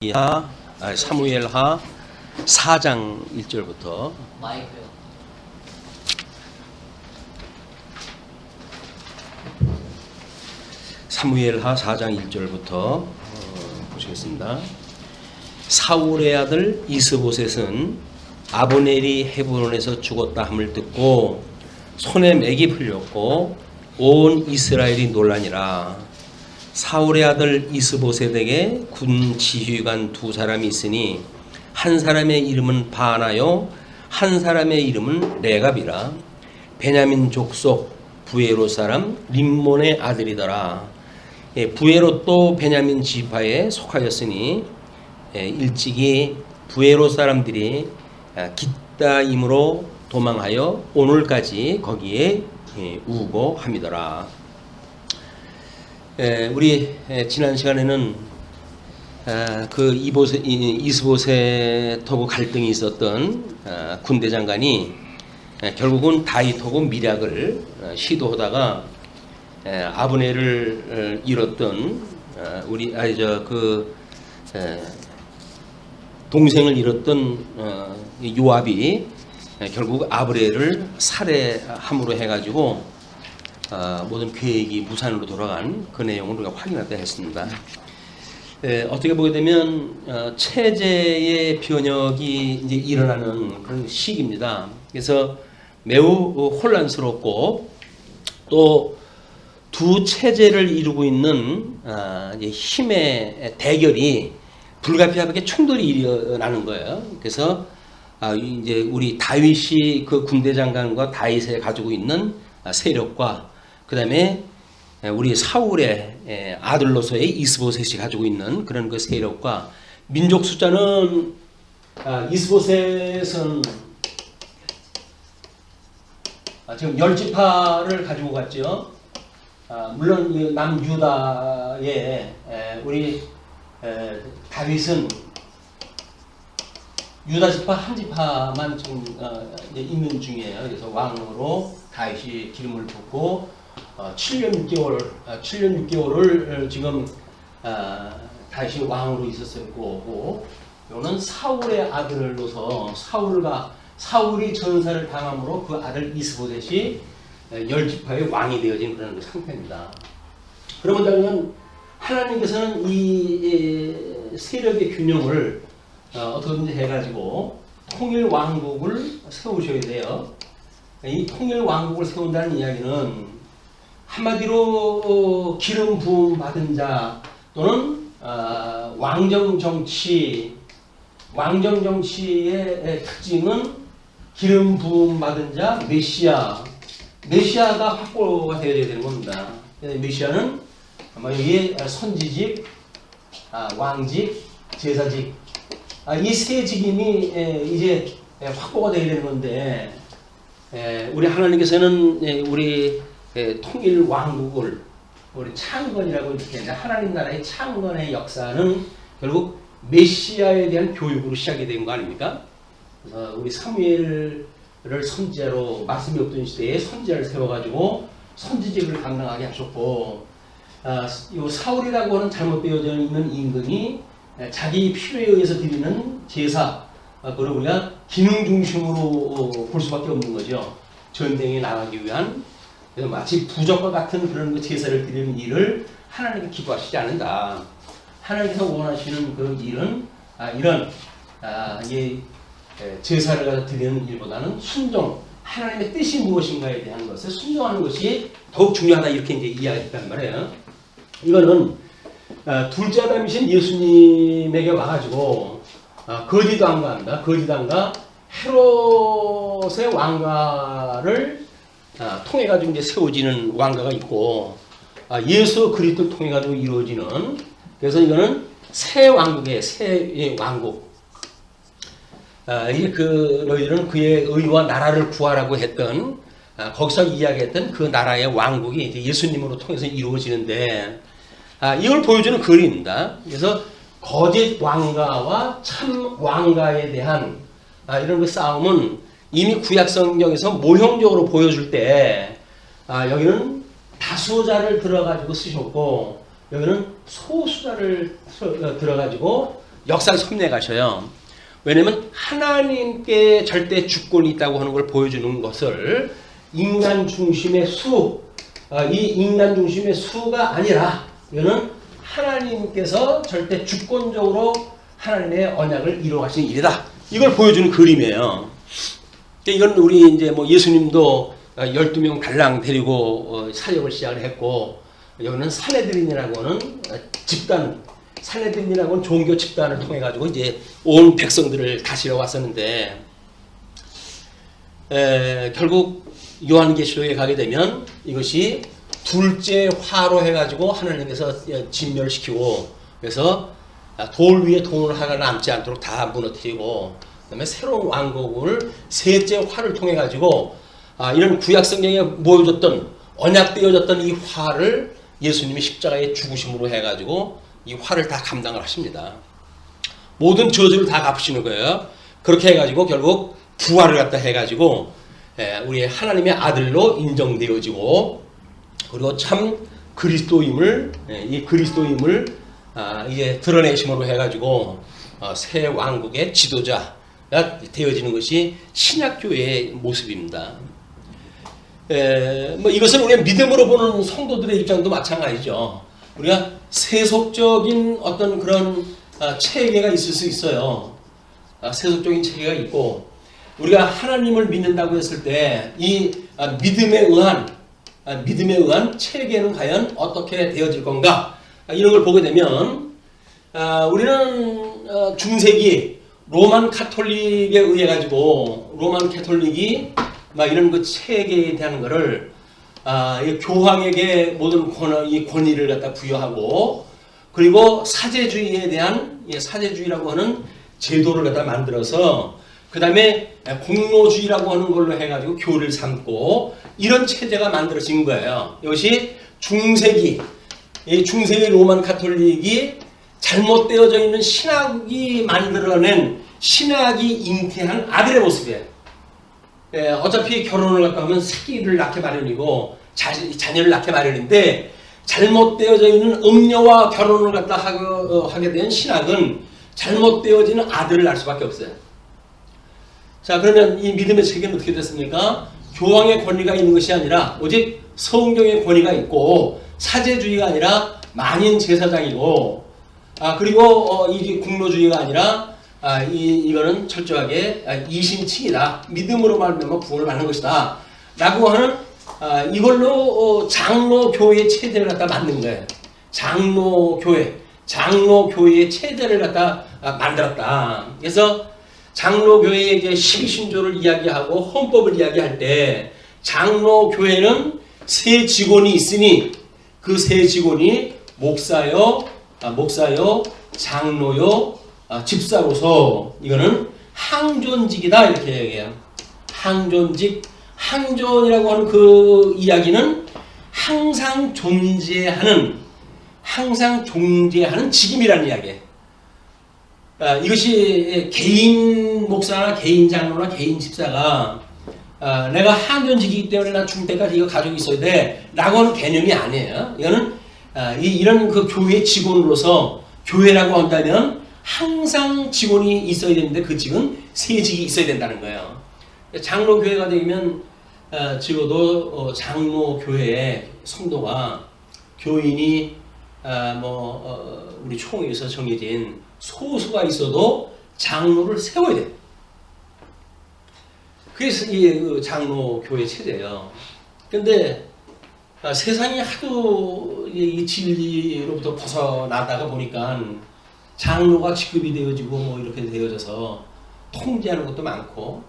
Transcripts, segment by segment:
사무엘하 4장 1절부터 마이크요. 사무엘하 4장 1절부터 보시겠습니다. 사울의 아들 이스보셋은 아브넬이 헤브론에서 죽었다 함을 듣고 손에 맥이 풀렸고 온 이스라엘이 놀라니라. 사울의 아들 이스보셋에게 군 지휘관 두 사람이 있으니 한 사람의 이름은 바나요 한 사람의 이름은 레갑이라. 베냐민 족속 부에롯 사람 림몬의 아들이더라. 부에롯도 베냐민 지파에 속하였으니 일찍이 부에롯 사람들이 깃다임으로 도망하여 오늘까지 거기에 우고 함이더라. 우리 지난 시간에는 그 이스보셋하고 갈등이 있었던 군대 장관이 결국은 다윗하고 밀약을 시도하다가 아브넬을 잃었던 동생을 잃었던 요압이 결국 아브넬을 살해함으로 해가지고 모든 계획이 무산으로 돌아간 그 내용을 우리가 확인하다 했습니다. 어떻게 보게 되면 체제의 변혁이 이제 일어나는 그런 시기입니다. 그래서 매우 혼란스럽고 또 두 체제를 이루고 있는 이제 힘의 대결이 불가피하게 충돌이 일어나는 거예요. 그래서 이제 우리 다윗이 그 군대 장관과 다윗에 가지고 있는 세력과 그 다음에 우리 사울의 아들로서의 이스보셋이 가지고 있는 그런 그 세력과 민족 숫자는 이스보셋은 지금 10지파를 가지고 갔죠. 물론 남유다의 우리 다윗은 유다 지파 한 지파만 지금 있는 중이에요. 그래서 왕으로 다윗이 기름을 붓고 7년 6개월을 지금 다윗이 왕으로 있었을 거고, 이거는 사울의 아들로서 사울이 전사를 당함으로 그 아들 이스보셋이 10지파의 왕이 되어진 그런 상태입니다. 그러면 하나님께서는 이 세력의 균형을 어떻게든지 해가지고 통일 왕국을 세우셔야 돼요. 이 통일 왕국을 세운다는 이야기는 한마디로 기름 부음 받은 자 또는 왕정 정치의 특징은 기름 부음 받은 자 메시아가 확보가 되어야 되는 겁니다. 메시아는 여기에 선지직, 왕직, 제사직, 이 세 직임이 이제 확보가 되어야 되는 건데, 우리 하나님께서는 우리 통일 왕국을 우리 창건이라고 이렇게 하나님 나라의 창건의 역사는 결국 메시아에 대한 교육으로 시작이 된 거 아닙니까? 우리 사무엘을 선지자로 말씀이 없던 시대에 선지자를 세워가지고 선지직을 감당하게 하셨고, 이 사울이라고 하는 잘못되어져 있는 임금이 자기 필요에 의해서 드리는 제사, 그걸 우리가 기능 중심으로 볼 수밖에 없는 거죠. 전쟁에 나가기 위한, 그래서 마치 부적과 같은 그런 제사를 드리는 일을 하나님께 기뻐하시지 않는다. 하나님께서 원하시는 그 일은 이런 제사를 가져 드리는 일보다는 순종, 하나님의 뜻이 무엇인가에 대한 것을 순종하는 것이 더욱 중요하다, 이렇게 이제 이야기했단 말이에요. 이거는 둘째 아담이신 예수님에게 와가지고 거짓 왕가 헤롯의 왕가를 통해 가지고 이제 세워지는 왕가가 있고, 예수 그리스도를 통해 가지고 이루어지는, 그래서 이거는 새 왕국이에요. 새 왕국. 이게 너희들은 그의 의와 나라를 구하라고 했던, 거기서 이야기했던 그 나라의 왕국이 이제 예수님으로 통해서 이루어지는데, 이걸 보여주는 글입니다. 그래서 거짓 왕가와 참 왕가에 대한 이런 그 싸움은 이미 구약 성경에서 모형적으로 보여줄 때, 여기는 다수자를 들어가지고 쓰셨고, 여기는 소수자를 들어가지고 역사를 섭리해 가셔요. 왜냐면 하나님께 절대 주권이 있다고 하는 걸 보여주는 것을 인간 중심의 이 인간 중심의 수가 아니라 이거는 하나님께서 절대 주권적으로 하나님의 언약을 이루어가시는 일이다. 이걸 보여주는 그림이에요. 이건 우리 이제 뭐 예수님도 12명 달랑 데리고 사역을 시작을 했고, 여기는 산헤드린이라고 하는 집단, 산헤드린이라고 하는 종교 집단을 통해 가지고 이제 온 백성들을 다스려 왔었는데, 결국 요한계시록에 가게 되면 이것이 둘째 화로 해가지고 하나님께서 진멸시키고, 그래서 돌 위에 돌 하나 남지 않도록 다 무너뜨리고, 그다음에 새로운 왕국을 셋째 화를 통해 가지고 이런 구약 성경에 모여졌던 언약되어졌던 이 화를 예수님이 십자가에 죽으심으로 해가지고 이 화를 다 감당을 하십니다. 모든 저주를 다 갚으시는 거예요. 그렇게 해가지고 결국 부활을 갖다 해가지고 우리 하나님의 아들로 인정되어지고, 그리고 참 그리스도임을 이제 드러내심으로 해가지고 새 왕국의 지도자가 되어지는 것이 신약교회의 모습입니다. 뭐 이것을 우리가 믿음으로 보는 성도들의 입장도 마찬가지죠. 우리가 세속적인 어떤 그런 체계가 있을 수 있어요. 세속적인 체계가 있고, 우리가 하나님을 믿는다고 했을 때 이 믿음에 의한 체계는 과연 어떻게 되어질 건가, 이런 걸 보게 되면 우리는 중세기 로만 카톨릭에 의해 가지고 로만 카톨릭이 막 이런 그 체계에 대한 거를 교황에게 모든 권위를 갖다 부여하고, 그리고 사제주의에 대한 사제주의라고 하는 제도를 갖다 만들어서, 그 다음에 공로주의라고 하는 걸로 해가지고 교를 삼고, 이런 체제가 만들어진 거예요. 이것이 중세기 로만 카톨릭이 잘못되어져 있는 신학이 만들어낸, 신학이 잉태한 아들의 모습이에요. 어차피 결혼을 갖다 하면 새끼를 낳게 마련이고 자녀를 낳게 마련인데, 잘못되어져 있는 음녀와 결혼을 갖다 하게 된 신학은 잘못되어지는 아들을 낳을 수밖에 없어요. 자, 그러면 이 믿음의 체계는 어떻게 됐습니까? 교황의 권위가 있는 것이 아니라 오직 성경의 권위가 있고, 사제주의가 아니라 만인 제사장이고, 그리고 이 국로주의가 아니라 이거는 철저하게 이신칭이다. 믿음으로 말미암아 구원을 받는 것이다. 라고 하는 이걸로 장로교회의 체제를 갖다 만든 거예요. 장로교회의 체제를 갖다 만들었다. 그래서 장로교회에게 12신조를 이야기하고 헌법을 이야기할 때, 장로교회는 세 직원이 있으니 그 세 직원이 목사요, 장로요, 집사로서 이거는 항존직이다, 이렇게 얘기해요. 항존이라고 하는 그 이야기는 항상 존재하는 직임이라는 이야기예요. 이것이 개인 목사나 개인 장로나 개인 집사가 내가 항존직이기 때문에 나 죽을 때까지 이거 가지고 있어야 돼 라고 하는 개념이 아니에요. 이거는 이런 그 교회 직원으로서, 교회라고 한다면 항상 직원이 있어야 되는데 그 직은 세 직이 있어야 된다는 거예요. 장로교회가 되면 적어도 장로교회의 성도가 교인이 우리 총회에서 정해진 소수가 있어도 장로를 세워야 돼. 그래서 이게 그 장로교회 체제예요. 근데 세상이 하도 이 진리로부터 벗어나다가 보니까 장로가 직급이 되어지고 뭐 이렇게 되어져서 통제하는 것도 많고,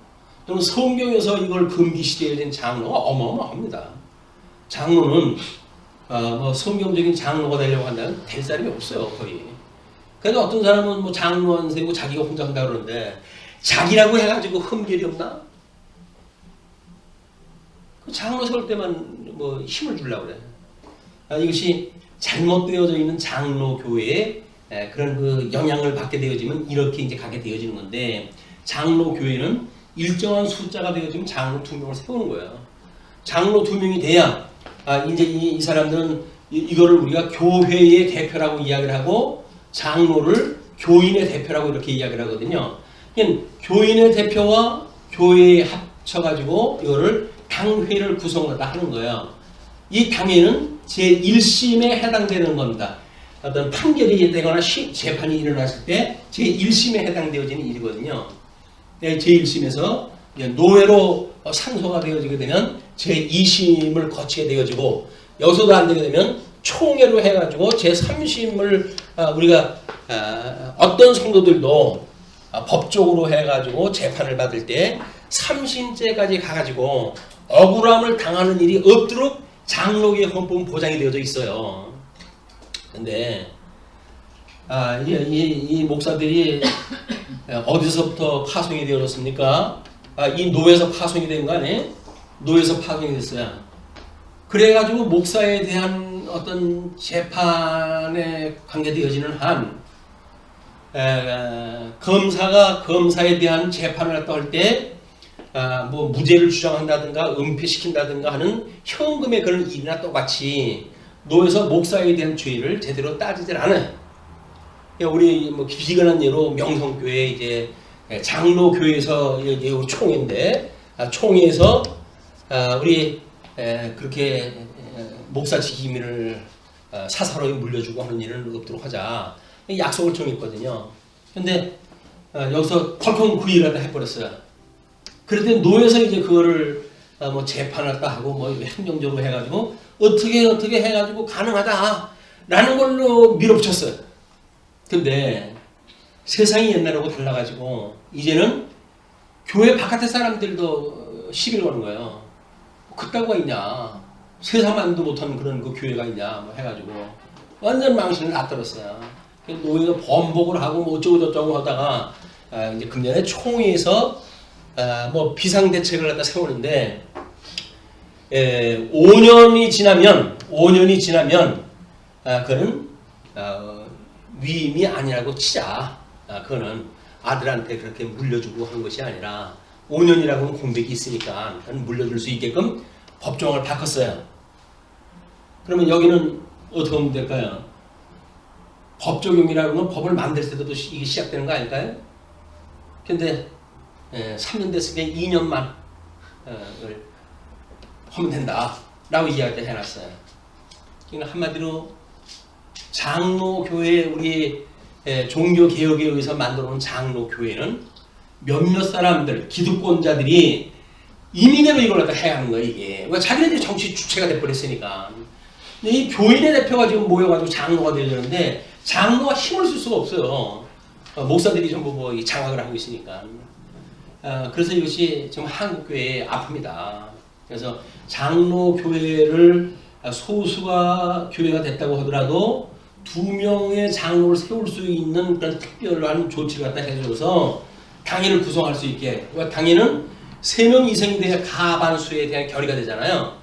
또는 성경에서 이걸 금기시되어 된 장로가 어마어마합니다. 장로는 성경적인 장로가 되려고 한다면 될 사람이 없어요, 거의. 그래서 어떤 사람은 뭐 장로 안 세고 자기가 혼자 한다 그러는데, 자기라고 해가지고 흠결이 없나? 그 장로 세울 때만 뭐 힘을 주려고 그래. 이것이 잘못되어져 있는 장로교회에 그런 그 영향을 받게 되어지면 이렇게 이제 가게 되어지는 건데, 장로교회는 일정한 숫자가 되어지면 장로 2명을 세우는 거예요. 장로 2명이 돼야 이제 이 사람들은 이거를 우리가 교회의 대표라고 이야기를 하고, 장로를 교인의 대표라고 이렇게 이야기를 하거든요. 그러니까 교인의 대표와 교회에 합쳐가지고 이거를 당회를 구성하다 하는 거예요. 이 당회는 제1심에 해당되는 겁니다. 어떤 판결이 되거나 재판이 일어났을 때 제1심에 해당되어지는 일이거든요. 제1심에서 노회로 상소가 되어지게 되면 제2심을 거치게 되어지고, 여기서도 안 되게 되면 총회로 해가지고 제3심을 우리가 어떤 성도들도 법적으로 해가지고 재판을 받을 때 3심째까지 가가지고 억울함을 당하는 일이 없도록 장로교의 헌법은 보장이 되어져 있어요. 근데 이 목사들이 어디서부터 파송이 되어졌습니까? 이 노예에서 파송이 된 거 아니에요? 노예에서 파송이 됐어요. 그래가지고 목사에 대한 어떤 재판에 관계되어지는 한 검사가 검사에 대한 재판을 갖다 할 때 뭐 무죄를 주장한다든가 은폐시킨다든가 하는 현금의 그런 일이나 똑같이 노예에서 목사에 대한 죄를 제대로 따지질 않아요. 우리 뭐 비근한 예로 명성교회 이제 장로교회에서 총회인데, 총회에서 우리 그렇게 목사 직임을 사사로이 물려주고 하는 일은 없도록 하자 약속을 정했거든요. 근데 여기서 덜컹 그 일을 해버렸어요. 그랬더니 노예에서 이제 그거를 뭐 재판을 다 하고 뭐 행정적으로 해가지고 어떻게 해가지고 가능하다라는 걸로 밀어붙였어요. 근데 세상이 옛날하고 달라가지고 이제는 교회 바깥의 사람들도 시비를 거는 거예요. 그따구가 있냐, 세상만도 못하는 그런 그 교회가 있냐 뭐 해가지고 완전 망신을 놔들었어요. 노예가 번복을 하고 뭐 어쩌고저쩌고 하다가 이제 금년에 총회에서 뭐 비상대책을 갖다 세우는데 5년이 지나면 그는 위임이 아니라고 치자. 그거는 아들한테 그렇게 물려주고 한 것이 아니라 5년이라고는 공백이 있으니까 물려줄 수 있게끔 법정을 바꿨어요. 그러면 여기는 어떻게 하면 될까요? 법 적용이라고 하면 법을 만들 때도 이게 시작되는 거 아닐까요? 근데 3년 됐으니까 2년만 하면 된다라고 이야기를 해놨어요. 그러니까 한마디로 장로교회, 우리 종교개혁에 의해서 만들어놓은 장로교회는 몇몇 사람들, 기득권자들이 임의대로 이걸 갖다 해야 하는 거예요. 이게 그러니까 자기네들이 정치 주체가 돼버렸으니까. 근데 이 교인의 대표가 지금 모여가지고 장로가 되려는데 장로가 힘을 쓸 수가 없어요. 목사들이 전부 뭐 장악을 하고 있으니까. 그래서 이것이 지금 한국교회의 아픕니다. 그래서 장로교회를 소수가 교회가 됐다고 하더라도 2명의 장로를 세울 수 있는 그런 특별한 조치를 갖다 해줘서 당회를 구성할 수 있게. 당회는 3명 이상이 돼야 가반수에 대한 결의가 되잖아요.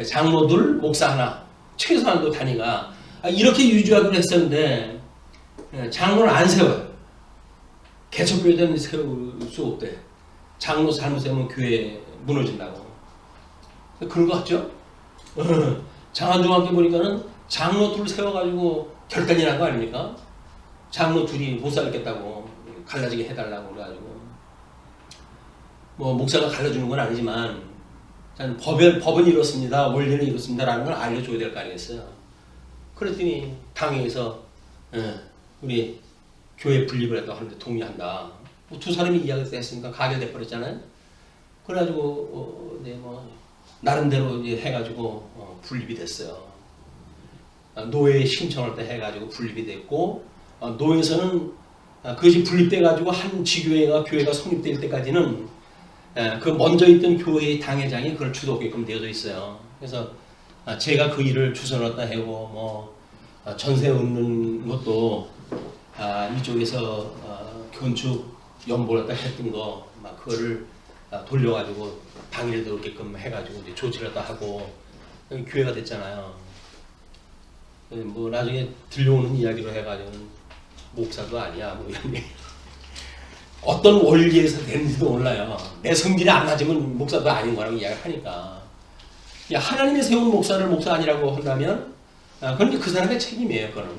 장로들, 목사 하나, 최소한도 단위가 이렇게 유지하기로 했었는데 장로를 안 세워요. 개척교회는 세울 수 없대. 장로 잘못 세우면 교회 무너진다고. 그런 거 같죠? 장안중학교 보니까는 장로 둘 세워가지고 결단이 난 거 아닙니까? 장로 둘이 못 살겠다고 갈라지게 해달라고 그래가지고. 뭐 목사가 갈라주는 건 아니지만 법은 이렇습니다, 원리는 이렇습니다라는 걸 알려줘야 될 거 아니겠어요? 그랬더니 당회에서 우리 교회 분립을 했다고 하는데 동의한다. 뭐 두 사람이 이야기를 했으니까 가결돼 버렸잖아요. 그래가지고 뭐 나름대로 이제 해가지고 분립이 됐어요. 노예 신청할 때 해가지고 분립이 됐고, 노예에서는 그것이 분립돼가지고 한 지교회가 교회가 성립될 때까지는 그 먼저 있던 교회의 당회장이 그걸 주도하게끔 되어져 있어요. 그래서 제가 그 일을 주선했다 하고 뭐 전세 얻는 것도 이쪽에서 건축 연보를 했던 거 막 그거를 돌려가지고 당일에 들어오게끔 해가지고 이제 조치를 다 하고 교회가 됐잖아요. 뭐 나중에 들려오는 이야기로 해가지고 목사도 아니야 뭐 이런 얘기. 어떤 원리에서 되는지도 몰라요. 내 성질이 안 맞으면 목사도 아닌 거라고 이야기하니까. 하나님이 세운 목사를 목사 아니라고 한다면 그건 그 사람의 책임이에요. 그거는.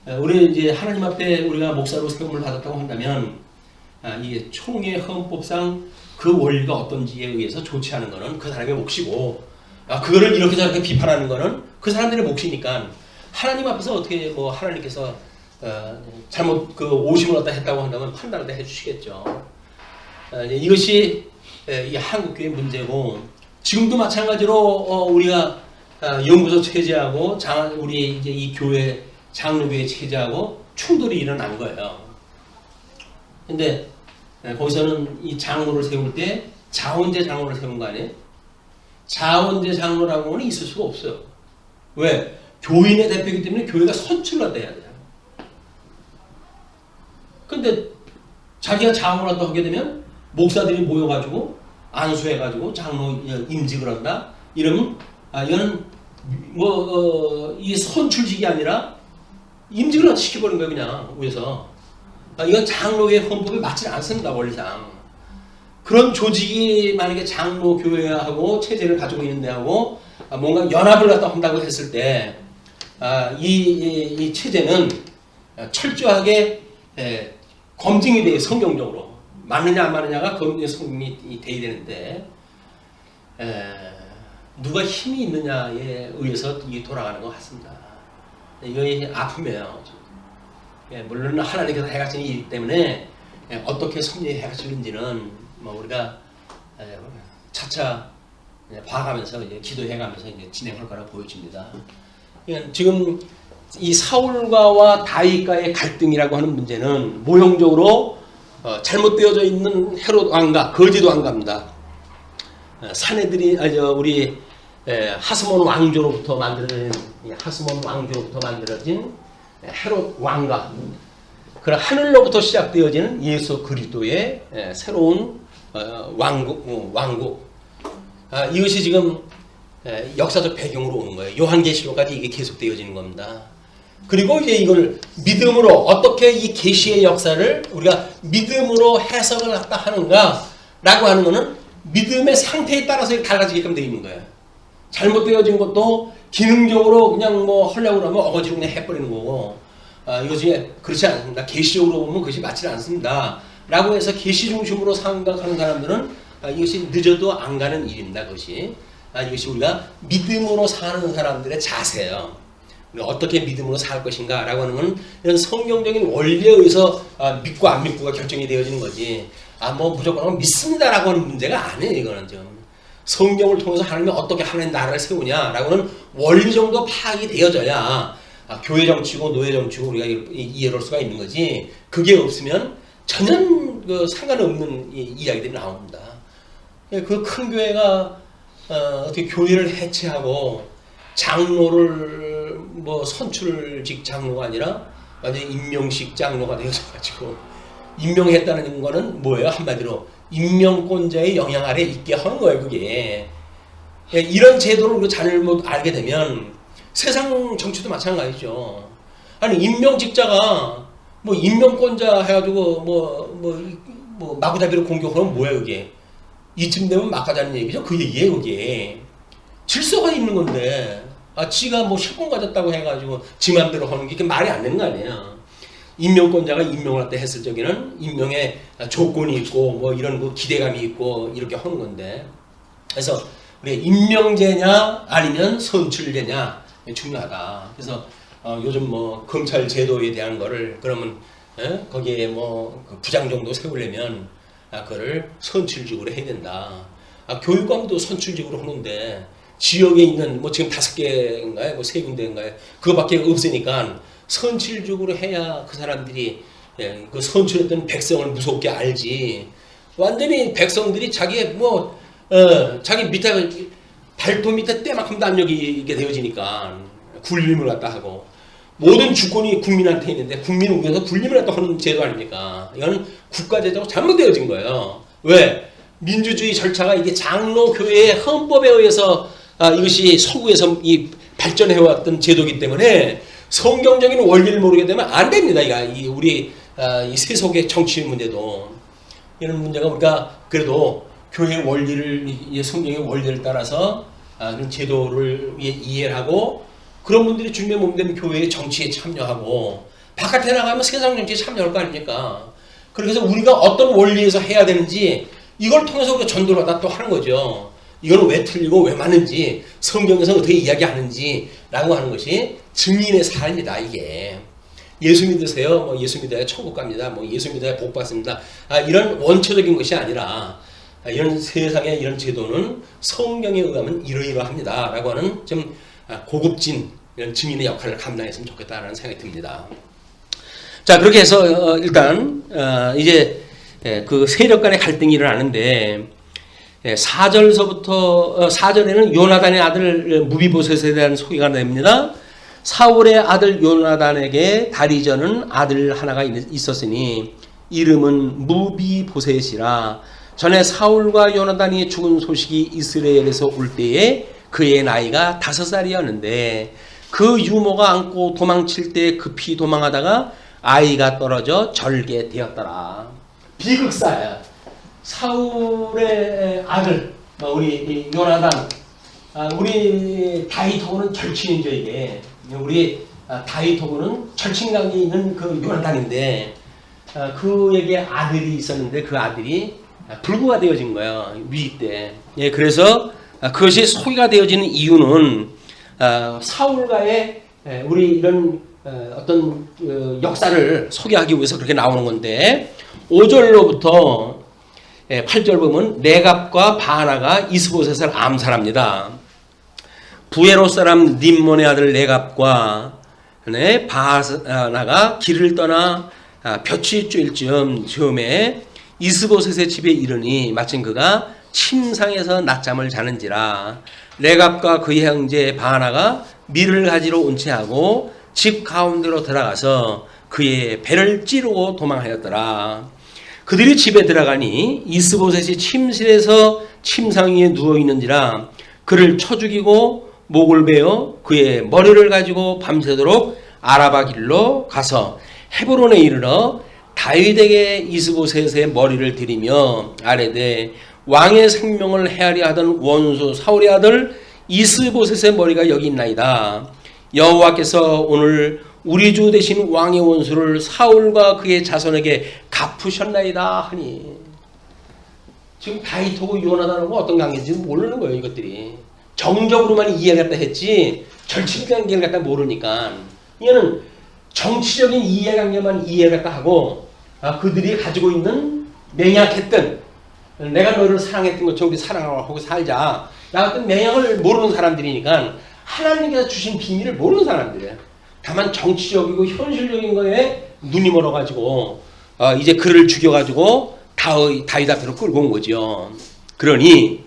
우리 이제 하나님 앞에 우리가 목사로 세움을 받았다고 한다면 이게 총회 헌법상 그 원리가 어떤지에 의해서 좋지 않은 거는 그 사람의 몫이고 그거를 이렇게 저렇게 비판하는 거는 그 사람들의 몫이니까 하나님 앞에서 어떻게 뭐 하나님께서 잘못 그 오심을 얻다 했다고 한다면 판단을 다 해주시겠죠. 이것이 이 한국교회 문제고 지금도 마찬가지로 우리가 연구소 체제하고 우리 이제 이 교회 장로교회 체제하고 충돌이 일어난 거예요. 근데 거기서는 이 장로를 세울 때 자원제 장로를 세운 거 아니에요? 자원제 장로라고는 있을 수가 없어요. 왜? 교인의 대표이기 때문에 교회가 선출을 해야 돼요. 근데 자기가 장로를 또 하게 되면 목사들이 모여가지고 안수해가지고 장로 임직을 한다? 이러면 이거는 이 선출직이 아니라 임직을 시켜버린 거예요. 그냥 위에서. 이건 장로의 헌법에 맞지 않습니다. 원리상. 그런 조직이 만약에 장로교회하고 체제를 가지고 있는 데하고 뭔가 연합을 갖다 한다고 했을 때 이 체제는 철저하게 검증이 돼요. 성경적으로. 맞느냐 안 맞느냐가 성경이 돼야 되는데 누가 힘이 있느냐에 의해서 이게 돌아가는 것 같습니다. 이게 아픔이에요. 물론 하나님께서 해가시는 일이기 때문에 어떻게 섭리해 가시는지는 뭐 우리가 차차 봐가면서 이제 기도해가면서 이제 진행할 거라고 보여집니다. 지금 이 사울과와 다윗과의 갈등이라고 하는 문제는 모형적으로 잘못되어져 있는 헤롯 왕가, 거짓 왕가입니다. 사내들이 우리 하스몬 왕조로부터 만들어진 헤롯 왕가, 그런 하늘로부터 시작되어지는 예수 그리스도의 새로운 왕국. 이것이 지금 역사적 배경으로 오는 거예요. 요한계시록까지 이게 계속되어지는 겁니다. 그리고 이제 이걸 믿음으로 어떻게 이 계시의 역사를 우리가 믿음으로 해석을 갖다 하는가라고 하는 것은 믿음의 상태에 따라서 달라지게끔 되어 있는 거예요. 잘못되어진 것도 기능적으로 그냥 뭐 하려고 하면 어거지로 그냥 해버리는 거고, 이것이 그렇지 않습니다. 계시적으로 보면 그것이 맞지 않습니다. 라고 해서 계시 중심으로 생각하는 사람들은 이것이 늦어도 안 가는 일입니다. 그것이 우리가 믿음으로 사는 사람들의 자세예요. 어떻게 믿음으로 살 것인가 라고 하는 건 이런 성경적인 원리에 의해서 믿고 안 믿고가 결정이 되어지는 거지, 뭐 무조건 믿습니다 라고 하는 문제가 아니에요. 이거는 좀 성경을 통해서 하나님이 어떻게 하나님 나라를 세우냐 라고 하는 원리 정도 파악이 되어져야 교회 정치고 노예 정치고 우리가 이해할 수가 있는 거지, 그게 없으면 전혀 상관없는 이야기들이 나옵니다. 그 큰 교회가 어떻게 교회를 해체하고 장로를 뭐 선출직 장로가 아니라 완전히 임명식 장로가 되어져가지고, 임명했다는 거는 뭐예요? 한마디로 임명권자의 영향 아래 있게 하는 거예요. 그게 이런 제도를 우리가 잘못 알게 되면 세상 정치도 마찬가지죠. 아니 임명직자가 뭐 임명권자 해가지고 뭐 마구잡이로 공격하면 뭐예요? 그게 이쯤 되면 막가자는 얘기죠. 그 얘기예요. 그게 질서가 있는 건데 지가 뭐 실권 가졌다고 해가지고 지 맘대로 하는 게 말이 안 되는 거 아니에요. 임명권자가 임명을 할 때 했을 적에는 임명에 조건이 있고 뭐 이런 그 기대감이 있고 이렇게 하는 건데, 그래서 우리 임명제냐 아니면 선출제냐 중요하다. 그래서 요즘 뭐 검찰 제도에 대한 거를 그러면 거기에 뭐 그 부장 정도 세우려면 그거를 선출직으로 해야 된다. 교육감도 선출직으로 하는데 지역에 있는 뭐 지금 5개인가요? 뭐 3군데인가요? 그거밖에 없으니까 선출직으로 해야 그 사람들이 그 선출했던 백성을 무섭게 알지. 완전히 백성들이 자기의 자기 밑에 발톱 밑에 때만큼도 안 여기게 되어지니까 군림을 갖다 하고, 모든 주권이 국민한테 있는데 국민을 위해서 군림을 갖다 하는 제도 아닙니까? 이거는 국가제도가 잘못되어진 거예요. 왜? 민주주의 절차가 이게 장로교회의 헌법에 의해서 이것이 서구에서 발전해왔던 제도이기 때문에 성경적인 원리를 모르게 되면 안 됩니다. 우리 이 세속의 정치 문제도 이런 문제가 우리가 그래도 교회의 원리를, 성경의 원리를 따라서 그런 제도를 이해를 하고 그런 분들이 준비에 몸되는 교회의 정치에 참여하고 바깥에 나가면 세상 정치 참여할 거 아닙니까? 그렇게 해서 우리가 어떤 원리에서 해야 되는지 이걸 통해서 우리가 전도를 하다 또 하는 거죠. 이거는 왜 틀리고 왜 맞는지 성경에서 어떻게 이야기하는지 라고 하는 것이 증인의 삶이다. 이게 예수 믿으세요. 뭐 예수 믿어야 천국 갑니다. 뭐 예수 믿어야 복 받습니다. 이런 원초적인 것이 아니라 이런 세상의 이런 제도는 성경에 의하면 이러이러합니다. 라고 하는 좀 고급진 이런 증인의 역할을 감당했으면 좋겠다라는 생각이 듭니다. 자, 그렇게 해서 일단 이제 그 세력 간의 갈등이 일어나는데 4절서부터 4절에는 요나단의 아들 무비보셋에 대한 소개가 됩니다. 사울의 아들 요나단에게 다리저는 아들 하나가 있었으니 이름은 무비보셋이라. 전에 사울과 요나단이 죽은 소식이 이스라엘에서 올 때에 그의 나이가 5살이었는데 그 유모가 안고 도망칠 때 급히 도망하다가 아이가 떨어져 절개되었더라. 비극사야. 사울의 아들 우리 요나단, 우리 다윗하고는 절친이죠. 이게 우리 다윗하고는 절친관계 있는 그 요나단인데 그에게 아들이 있었는데 그 아들이 불구가 되어진 거예요. 위기 때. 예, 그래서 그것이 소개가 되어지는 이유는 사울과의 우리 이런 어떤 역사를 소개하기 위해서 그렇게 나오는 건데 5절로부터 8절 보면 레갑과 바나가 이스보셋을 암살합니다. 부에롯 사람 림몬의 아들 레갑과 바나가 길을 떠나 볕이 쬐일 즈음에 이스보셋의 집에 이르니 마침 그가 침상에서 낮잠을 자는지라. 레갑과 그의 형제 바나가 밀을 가지러 온 채하고 집 가운데로 들어가서 그의 배를 찌르고 도망하였더라. 그들이 집에 들어가니 이스보셋이 침실에서 침상 위에 누워있는지라 그를 쳐 죽이고 목을 베어 그의 머리를 가지고 밤새도록 아라바 길로 가서 헤브론에 이르러 다윗에게 이스보셋의 머리를 들이며 아뢰되 왕의 생명을 헤아려 하던 원수 사울의 아들 이스보셋의 머리가 여기 있나이다. 여호와께서 오늘 우리 주 되신 왕의 원수를 사울과 그의 자손에게 갚으셨나이다 하니. 지금 다윗하고 요나단하고 어떤 관계인지 모르는 거예요. 이것들이 정적으로만 이해를 갖다 했지 절친관계를 갖다 모르니까. 이거는 정치적인 이해관계만 이해를 갖다 하고 그들이 가지고 있는 맹약했던 내가 너를 사랑했던 것처럼 우리 사랑하고 살자 같은 맹약을 모르는 사람들이니까 하나님께서 주신 비밀을 모르는 사람들이에요. 다만 정치적이고 현실적인 거에 눈이 멀어가지고 이제 그를 죽여가지고 다윗 앞으로 끌고 온 거죠. 그러니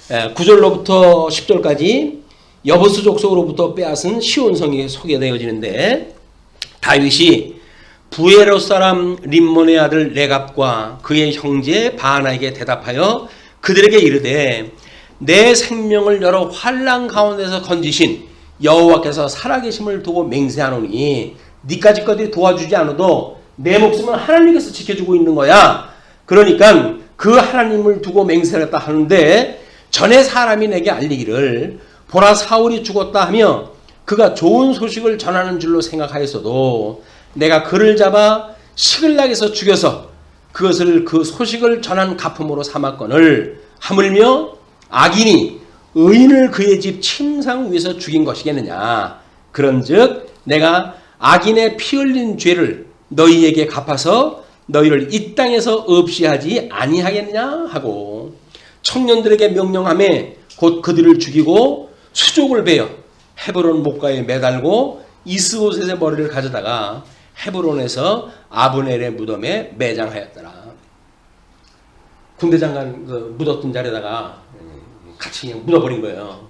9절로부터 10절까지 여부스 족속으로부터 빼앗은 시온성이 소개되어지는데 다윗이 부에롯 사람 림몬의 아들 레갑과 그의 형제 바나에게 대답하여 그들에게 이르되 내 생명을 여러 환난 가운데서 건지신 여호와께서 살아계심을 두고 맹세하노니 니까지 것들이 도와주지 않아도 내 목숨은 하나님께서 지켜주고 있는 거야. 그러니까 그 하나님을 두고 맹세했다 하는데 전에 사람이 내게 알리기를 보라 사울이 죽었다 하며 그가 좋은 소식을 전하는 줄로 생각하였어도 내가 그를 잡아 시글락에서 죽여서 그것을 그 소식을 전한 가품으로 삼았거늘 하물며 악인이 의인을 그의 집 침상 위에서 죽인 것이겠느냐. 그런즉 내가 악인의 피 흘린 죄를 너희에게 갚아서 너희를 이 땅에서 없이 하지 아니하겠냐 하고 청년들에게 명령하며 곧 그들을 죽이고 수족을 베어 헤브론 목가에 매달고 이스보셋의 머리를 가져다가 헤브론에서 아브넬의 무덤에 매장하였더라. 군대장관 묻었던 자리에다가 같이 그냥 묻어버린 거예요.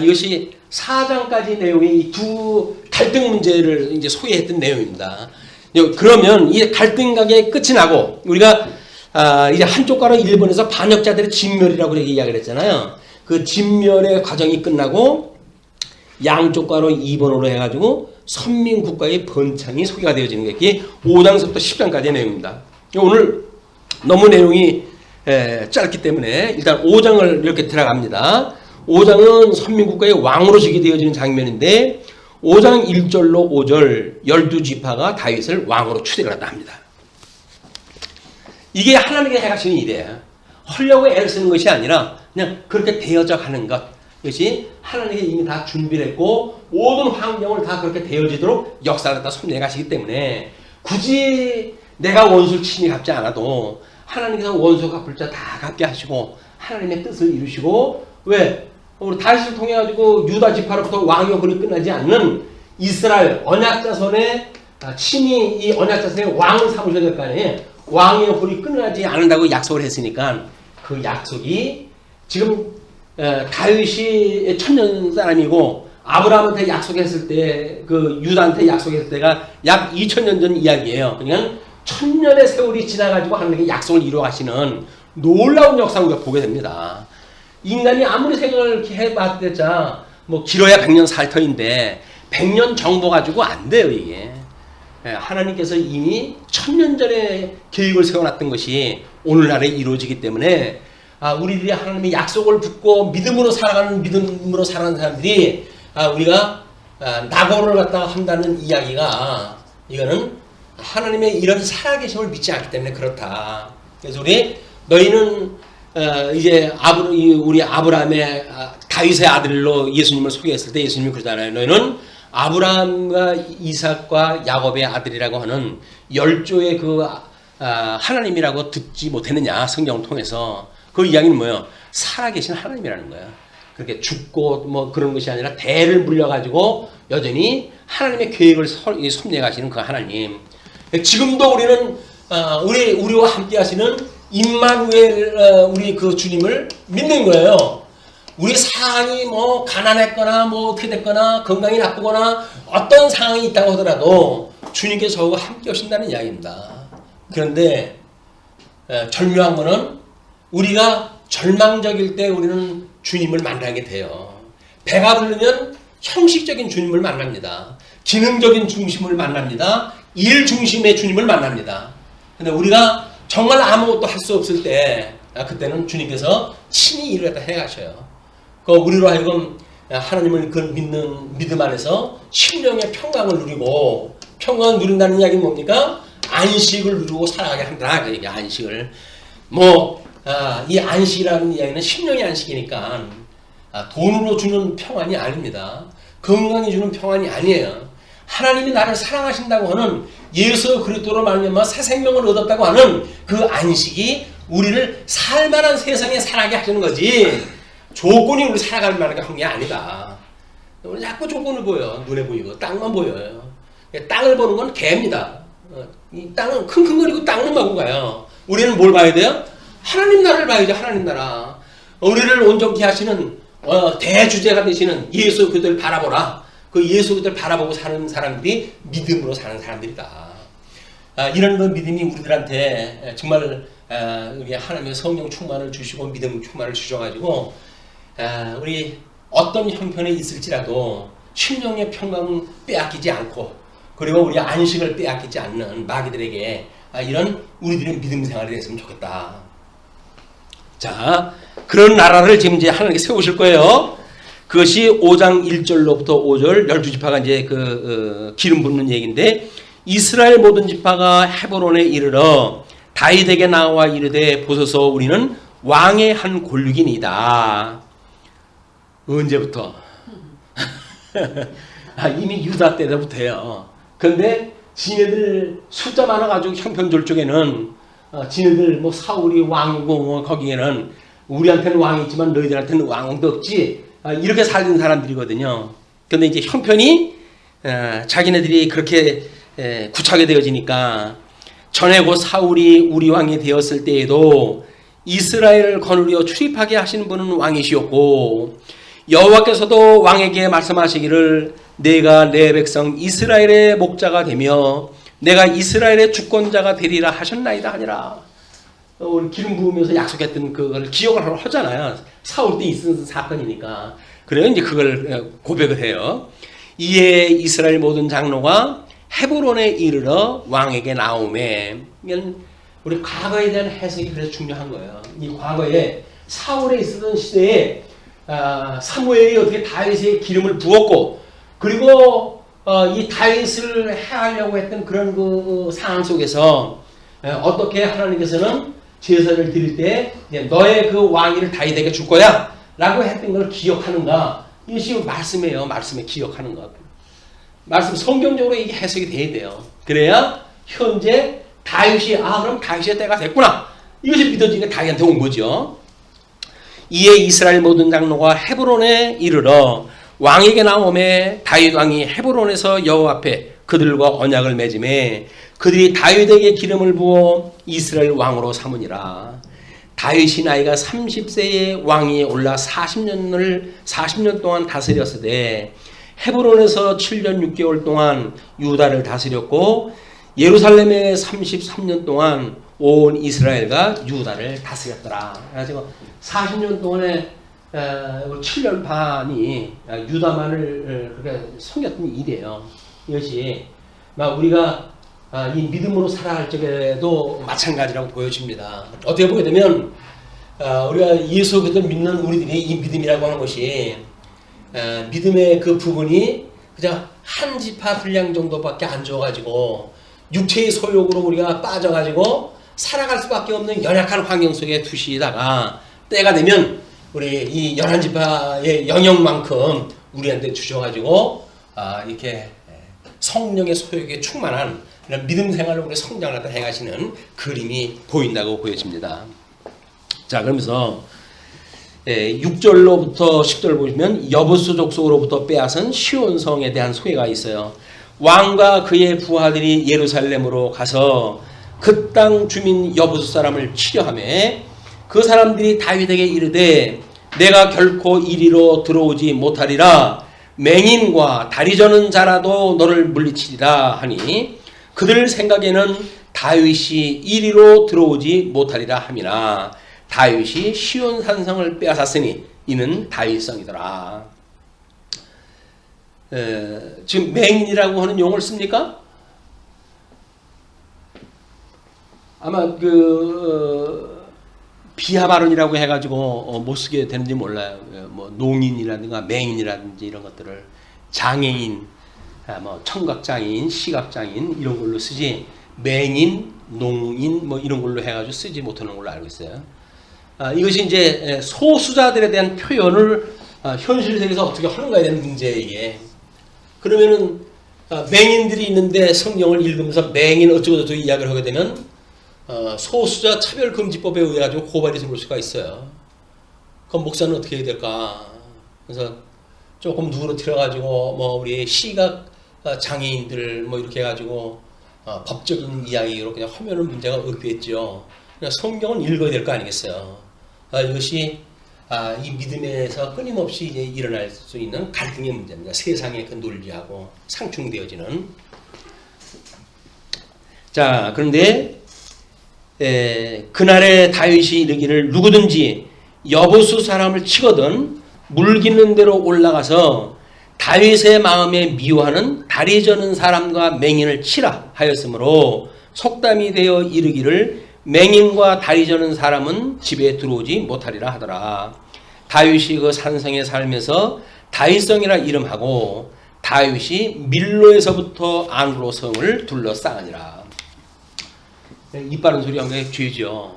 이것이 4장까지 내용이 이 두 갈등 문제를 이제 소개했던 내용입니다. 그러면 이 갈등 가게 끝이 나고 우리가 이제 한쪽 가로 일본에서 반역자들의 진멸이라고 그렇게 이야기를 했잖아요. 그 진멸의 과정이 끝나고 양쪽 가로 2번으로 해가지고 선민국가의 번창이 소개가 되어지는 게 이게 5장서부터 10장까지의 내용입니다. 오늘 너무 내용이 짧기 때문에 일단 5장을 이렇게 들어갑니다. 5장은 선민국가의 왕으로 즉위 되어지는 장면인데 5장 1절로 5절 12지파가 다윗을 왕으로 추대를 한다 합니다. 이게 하나님께 행하시는 일이에요. 하려고 애를 쓰는 것이 아니라 그냥 그렇게 되어져 가는 것. 이것이 하나님이 이미 다 준비를 했고 모든 환경을 다 그렇게 되어지도록 역사를 갖다 섭리해 가시기 때문에 굳이 내가 원수를 친히 갚지 않아도 하나님께서 원수 갚을 자 다 갚게 하시고 하나님의 뜻을 이루시고 왜? 우리 다윗을 통해 가지고 유다 지파로부터 왕의 권이 끝나지 않는 이스라엘 언약자손의 친히 이 언약자손의 왕을 삼으셔야 될 거 아니에요. 왕의 권이 끝나지 않는다고 약속을 했으니까 그 약속이 지금 다윗이 천년 사람이고 아브라함한테 약속했을 때 그 유다한테 약속했을 때가 약 2000년 전 이야기예요. 그러니까 천년의 세월이 지나가지고 하나님께 약속을 이루어 가시는 놀라운 역사를 우리가 보게 됩니다. 인간이 아무리 생각을 해봤자 뭐 길어야 100년 살 터인데 100년 정보 가지고 안 돼요 이게. 하나님께서 이미 1000년 전에 계획을 세워놨던 것이 오늘날에 이루어지기 때문에 우리들이 하나님의 약속을 붙고 믿음으로 살아가는 사람들이 우리가 낙오를 갖다가 한다는 이야기가 이거는 하나님의 이런 살아계심을 믿지 않기 때문에 그렇다. 그래서 너희는 이제 우리 아브라함의 다윗의 아들로 예수님을 소개했을 때 예수님이 그러잖아요. 너희는 아브라함과 이삭과 야곱의 아들이라고 하는 열조의 그 하나님이라고 듣지 못했느냐 성경을 통해서. 그 이야기는 뭐예요? 살아계신 하나님이라는 거예요. 그렇게 죽고 뭐 그런 것이 아니라 대를 물려가지고 여전히 하나님의 계획을 섭리해 가시는 그 하나님. 지금도 우리는 우리와 함께 하시는 임마누엘 우리 그 주님을 믿는 거예요. 우리 상황이 뭐 가난했거나 뭐 어떻게 됐거나 건강이 나쁘거나 어떤 상황이 있다고 하더라도 주님께서 저와 함께 오신다는 이야기입니다. 그런데 절묘한 거는 우리가 절망적일 때 우리는 주님을 만나게 돼요. 배가 부르면 형식적인 주님을 만납니다. 기능적인 중심을 만납니다. 일 중심의 주님을 만납니다. 근데 우리가 정말 아무것도 할 수 없을 때 그때는 주님께서 친히 일을 갖다 해가셔요. 우리로 하여금 하나님을 믿는 믿음 안에서 심령의 평강을 누리고 평강을 누린다는 이야기는 뭡니까? 안식을 누리고 살아가게 한다. 그 얘기 안식을. 이 안식이라는 이야기는 심령의 안식이니까 돈으로 주는 평안이 아닙니다. 건강이 주는 평안이 아니에요. 하나님이 나를 사랑하신다고 하는 예수 그리스도로 말미암아 새 생명을 얻었다고 하는 그 안식이 우리를 살만한 세상에 살아게 하시는 거지 조건이 우리 살아갈 만한 게 아니다. 우리 자꾸 조건을 보여. 눈에 보이고 땅만 보여요. 땅을 보는 건 개입니다. 이 땅은 킁킁거리고 땅만 보고 가요. 우리는 뭘 봐야 돼요? 하나님 나라를 봐야죠. 하나님 나라. 우리를 온전케 하시는 대주제가 되시는 예수 그들을 바라보라. 그 예수 그들을 바라보고 사는 사람들이 믿음으로 사는 사람들이다. 이런 그 믿음이 우리들한테 정말 우리 하나님의 성령 충만을 주시고 믿음 충만을 주셔가지고 우리 어떤 형편에 있을지라도 심령의 평강을 빼앗기지 않고 그리고 우리 안식을 빼앗기지 않는 마귀들에게 이런 우리들의 믿음 생활이 됐으면 좋겠다. 자, 그런 나라를 지금 이제 하나님께 세우실 거예요. 그것이 5장 1절로부터 5절 12지파가 이제 기름 붓는 얘기인데 이스라엘 모든 지파가 헤브론에 이르러 다윗에게 나와 이르되 보소서 우리는 왕의 한 골육이니이다. 언제부터? 이미 유다 때부터요. 그런데 지네들 숫자 많아가지고 형편졸 쪽에는 지네들 뭐 사울이 왕이고 뭐 거기에는 우리한테는 왕이 있지만 너희들한테는 왕도 없지 이렇게 살던 사람들이거든요. 그런데 이제 형편이 자기네들이 그렇게 구차하게 되어지니까 전에 곧 사울이 우리 왕이 되었을 때에도 이스라엘을 거느려 출입하게 하시는 분은 왕이시었고 여호와께서도 왕에게 말씀하시기를 내가 내 백성 이스라엘의 목자가 되며 내가 이스라엘의 주권자가 되리라 하셨나이다 하니라. 우리 기름 부으면서 약속했던 그걸 기억을 하잖아요. 사울 때 있은 사건이니까. 그래요. 이제 그걸 고백을 해요. 이에 이스라엘 모든 장로가 헤브론에 이르러 왕에게 나오매. 우리 과거에 대한 해석이 그래서 중요한 거예요. 이 과거에 사울에 있었던 시대에 사무엘이 어떻게 다윗의 기름을 부었고 그리고 이 다윗을 해하려고 했던 그런 그 상황 속에서 어떻게 하나님께서는 제사를 드릴 때 너의 그 왕위를 다윗에게 줄 거야 라고 했던 걸 기억하는가. 이것이 말씀이에요. 말씀에 기억하는 것. 말씀 성경적으로 이게 해석이 돼야 돼요. 그래야 현재 다윗이 그럼 다윗의 때가 됐구나. 이것이 믿어지니까 다윗한테 온 거죠. 이에 이스라엘 모든 장로가 헤브론에 이르러 왕에게 나오매 다윗 왕이 헤브론에서 여호와 앞에 그들과 언약을 맺음에 그들이 다윗에게 기름을 부어 이스라엘 왕으로 삼으니라. 다윗이 나이가 30세에 왕위에 올라 40년 동안 다스렸으되 헤브론에서 7년 6개월 동안 유다를 다스렸고 예루살렘에 33년 동안 온 이스라엘과 유다를 다스렸더라. 그래서 40년 동안에 7년 반이 유다만을 그렇게 섬겼던 일이에요. 이것이 우리가 이 믿음으로 살아갈 적에도 마찬가지라고 보여집니다. 어떻게 보게 되면 우리가 예수 그리스도 믿는 우리들이 이 믿음이라고 하는 것이 믿음의 그 부분이 그냥 한 지파 분량 정도밖에 안 줘가지고 육체의 소욕으로 우리가 빠져가지고 살아갈 수밖에 없는 연약한 환경 속에 두시다가 때가 되면 우리 이 11지파의 영역만큼 우리한테 주셔가지고 이렇게 성령의 소욕에 충만한 이런 믿음 생활을 우리 성장하다 해가시는 그림이 보인다고 보여집니다. 자, 그러면서 6절로부터 10절 보시면 여부수 족속으로부터 빼앗은 시온성에 대한 소개가 있어요. 왕과 그의 부하들이 예루살렘으로 가서 그 땅 주민 여부수 사람을 치려하며 그 사람들이 다윗에게 이르되 내가 결코 이리로 들어오지 못하리라. 맹인과 다리 저는 자라도 너를 물리치리라 하니 그들 생각에는 다윗이 이리로 들어오지 못하리라 함이나 다윗이 시온 산성을 빼앗았으니 이는 다윗성이더라. 지금 맹인이라고 하는 용어를 씁니까? 아마 비하 발언이라고 해가지고 못 쓰게 되는지 몰라요. 뭐 농인이라든가 맹인이라든지 이런 것들을 장애인, 뭐 청각장애인, 시각장애인 이런 걸로 쓰지 맹인, 농인 뭐 이런 걸로 해가지고 쓰지 못하는 걸로 알고 있어요. 이것이 이제 소수자들에 대한 표현을 현실 세계에서 어떻게 하는가에 대한 문제예요. 이게. 그러면은 맹인들이 있는데 성경을 읽으면서 맹인 어쩌고저쩌고 이야기를 하게 되면 소수자 차별금지법에 의해 가지고 고발이 들어올 수가 있어요. 그럼 목사는 어떻게 해야 될까? 그래서 조금 누그러뜨려가지고 뭐 우리 시각 장애인들 뭐 이렇게 해가지고 법적인 이야기로 그냥 하면은 문제가 없겠죠. 그냥 성경은 읽어야 될 거 아니겠어요. 이것이 이 믿음에서 끊임없이 이제 일어날 수 있는 갈등의 문제입니다. 세상의 그 논리하고 상충되어지는. 자, 그런데 그날에 다윗이 이르기를 누구든지 여부수 사람을 치거든 물깃는 대로 올라가서 다윗의 마음에 미워하는 다리 저는 사람과 맹인을 치라 하였으므로 속담이 되어 이르기를 맹인과 다리 저는 사람은 집에 들어오지 못하리라 하더라. 다윗이 그 산성에 살면서 다윗성이라 이름하고 다윗이 밀로에서부터 안으로 성을 둘러싸으니라. 입 바른 소리 한 게 죄죠.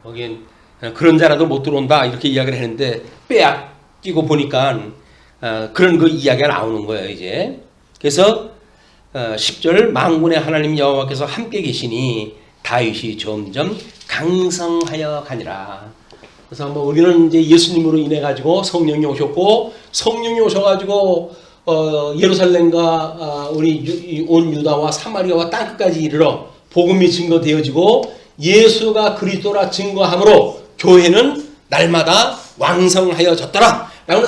거긴 그런 자라도 못 들어온다 이렇게 이야기를 했는데 빼앗기고 보니까 그런 그 이야기가 나오는 거예요. 이제 그래서 10절 만군의 하나님 여호와께서 함께 계시니 다윗이 점점 강성하여 가니라. 그래서 뭐 우리는 이제 예수님으로 인해 가지고 성령이 오셨고 성령이 오셔가지고 예루살렘과 우리 온 유다와 사마리아와 땅끝까지 이르러 복음이 증거되어지고 예수가 그리스도라 증거함으로 교회는 날마다 왕성하여졌더라. 라는